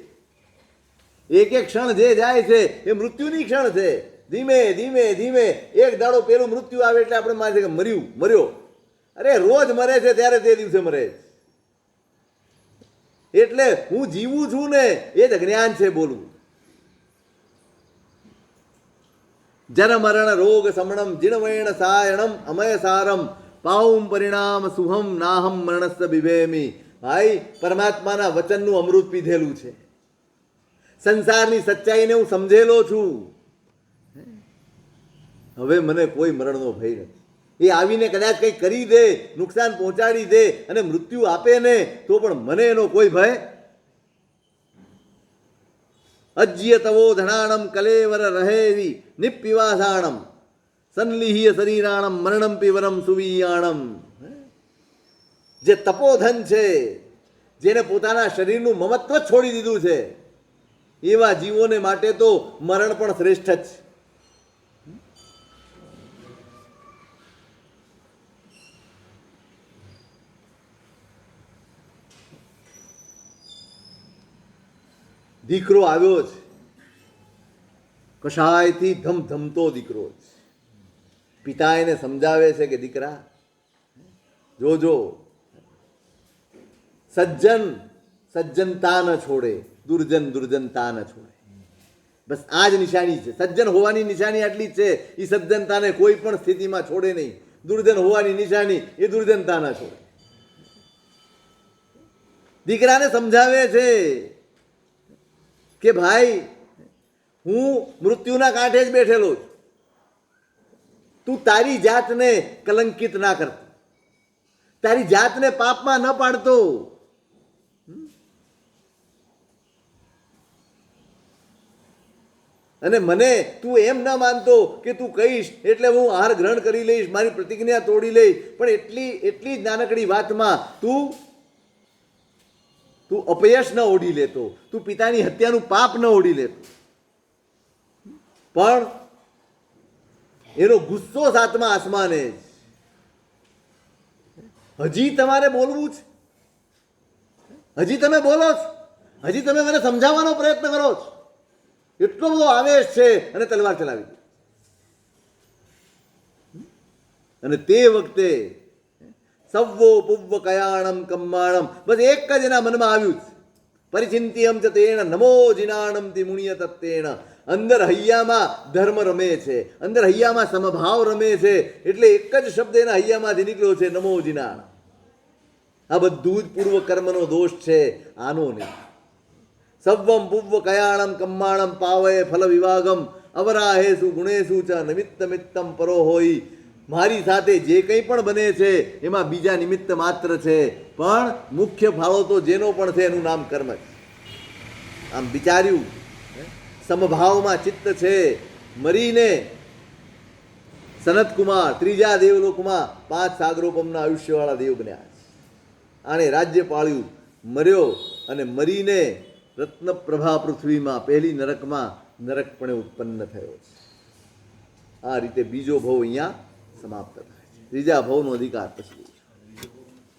એક એક ક્ષણ જે જાય છે એ મૃત્યુની ક્ષણ છે. ધીમે ધીમે ધીમે એક દાડો પેલું મૃત્યુ આવે એટલે આપણે માને છે કે મર્યું, મર્યો. અરે રોજ મરે છે ત્યારે તે દિવસે મરે છે. એટલે હું જીવું છું ને એ જ જ્ઞાન છે બોલવું. જન મરણ રોગ સમણમ જીણવૈણ સાયણમ અમય સારમ પાઉમ પરિણામ સુહમ નાહમ મરણસ્સ બિભેમી. ભાઈ પરમાત્માના વચનનું અમૃત પીધેલું છે. સંસારની સચ્ચાઈને હું સમજેલો છું. હવે મને કોઈ મરણનો ભય નથી. એ આવીને કદાચ કંઈ કરી દે, નુકસાન પહોંચાડી દે અને મૃત્યુ આપે ને તો પણ મને એનો કોઈ ભય. અજ્ય તવો ધણાણમ કલેવર રહેવી નિપિવાસાણમ સંલિહ્ય શરીરાણમ મરણમ પીવરમ સુવીયાણમ. જે તપોધન છે, જેને પોતાના શરીરનું મમત્વ જ છોડી દીધું છે, એવા જીવોને માટે તો મરણ પણ શ્રેષ્ઠ જ છે. દીકરો આવ્યો છે, કશાયથી ધમધમતો દીકરો છે. પિતા એને સમજાવે છે કે દીકરા જોજો, સજ્જન સજ્જનતા ન છોડે, દુર્જન દુર્જનતા ન છોડે. બસ આ જ નિશાની છે. સજ્જન હોવાની નિશાની આટલી જ છે, એ સજ્જનતાને કોઈ પણ સ્થિતિમાં છોડે નહીં. દુર્જન હોવાની નિશાની એ દુર્જનતા ન છોડે. દીકરાને સમજાવે છે કે ભાઈ, હું મૃત્યુના કાંઠે જ બેઠેલો છું. તું તારી જાતને કલંકિત ના કરતો, તારી જાતને પાપમાં ન પાડતો. અને મને તું એમ ન માનતો કે તું કહીશ એટલે હું આહાર ગ્રહણ કરી લઈશ, મારી પ્રતિજ્ઞા તોડી લઈશ. પણ એટલી જ નાનકડી વાતમાં તું અપયશ ન ઓઢી લેતો, તું પિતાની હત્યાનું પાપ ન ઓઢી લેતો. પણ એનો ગુસ્સો સાતમા આસમાને જ. હજી તમારે બોલવું છે? હજી તમે બોલો છો? હજી તમે મને સમજાવવાનો પ્રયત્ન કરો છો? એટલો બધો આવેશ છે અને તલવાર ચલાવી દે. અને તે વખતે સવ્વો પુવ્વ કયાણમ કમ્માણમ, બસ એક જ એના મનમાં આવ્યું છે. પરિચિંત્યમ ચ તેણ નમો જીનાણમ તિ મુણ્ય તત્તેણ. અંદર હૈયામાં ધર્મ રમે છે, અંદર હૈયામાં સમભાવ રમે છે. એટલે એક જ શબ્દ એના હૈયામાંથી નીકળ્યો છે, નમો જીનાણ. આ બધું જ પૂર્વ કર્મનો દોષ છે, આનો નહીં. સવ્વમ પુવ્વ કયાણમ કમ્માણમ પાવય ફલ વિવાગમ અવરાહેસુ ગુણેસુ ચ નિમિત્ત મિત્તમ પરો હોય. મારી સાથે જે કંઈ પણ બને છે એમાં બીજા નિમિત્ત માત્ર છે, પણ મુખ્ય ફાળો તો જેનો પણ છે એનું નામ કર્મ છે. આમ વિચાર્યું, સમભાવમાં ચિત્ત છે. મરીને સનતકુમાર ત્રીજા દેવલોકમાં 5 સાગરોપમના આયુષ્યવાળા દેવ બન્યા. આણે રાજ્ય પાળ્યું, મર્યો અને મરીને રત્નપ્રભા પૃથ્વીમાં પહેલી નરકમાં નરકપણે ઉત્પન્ન થયો છે. આ રીતે બીજો ભવ અહીંયા સમાપ્ત થાય છે. ત્રીજા ભવનો અધિકાર પછી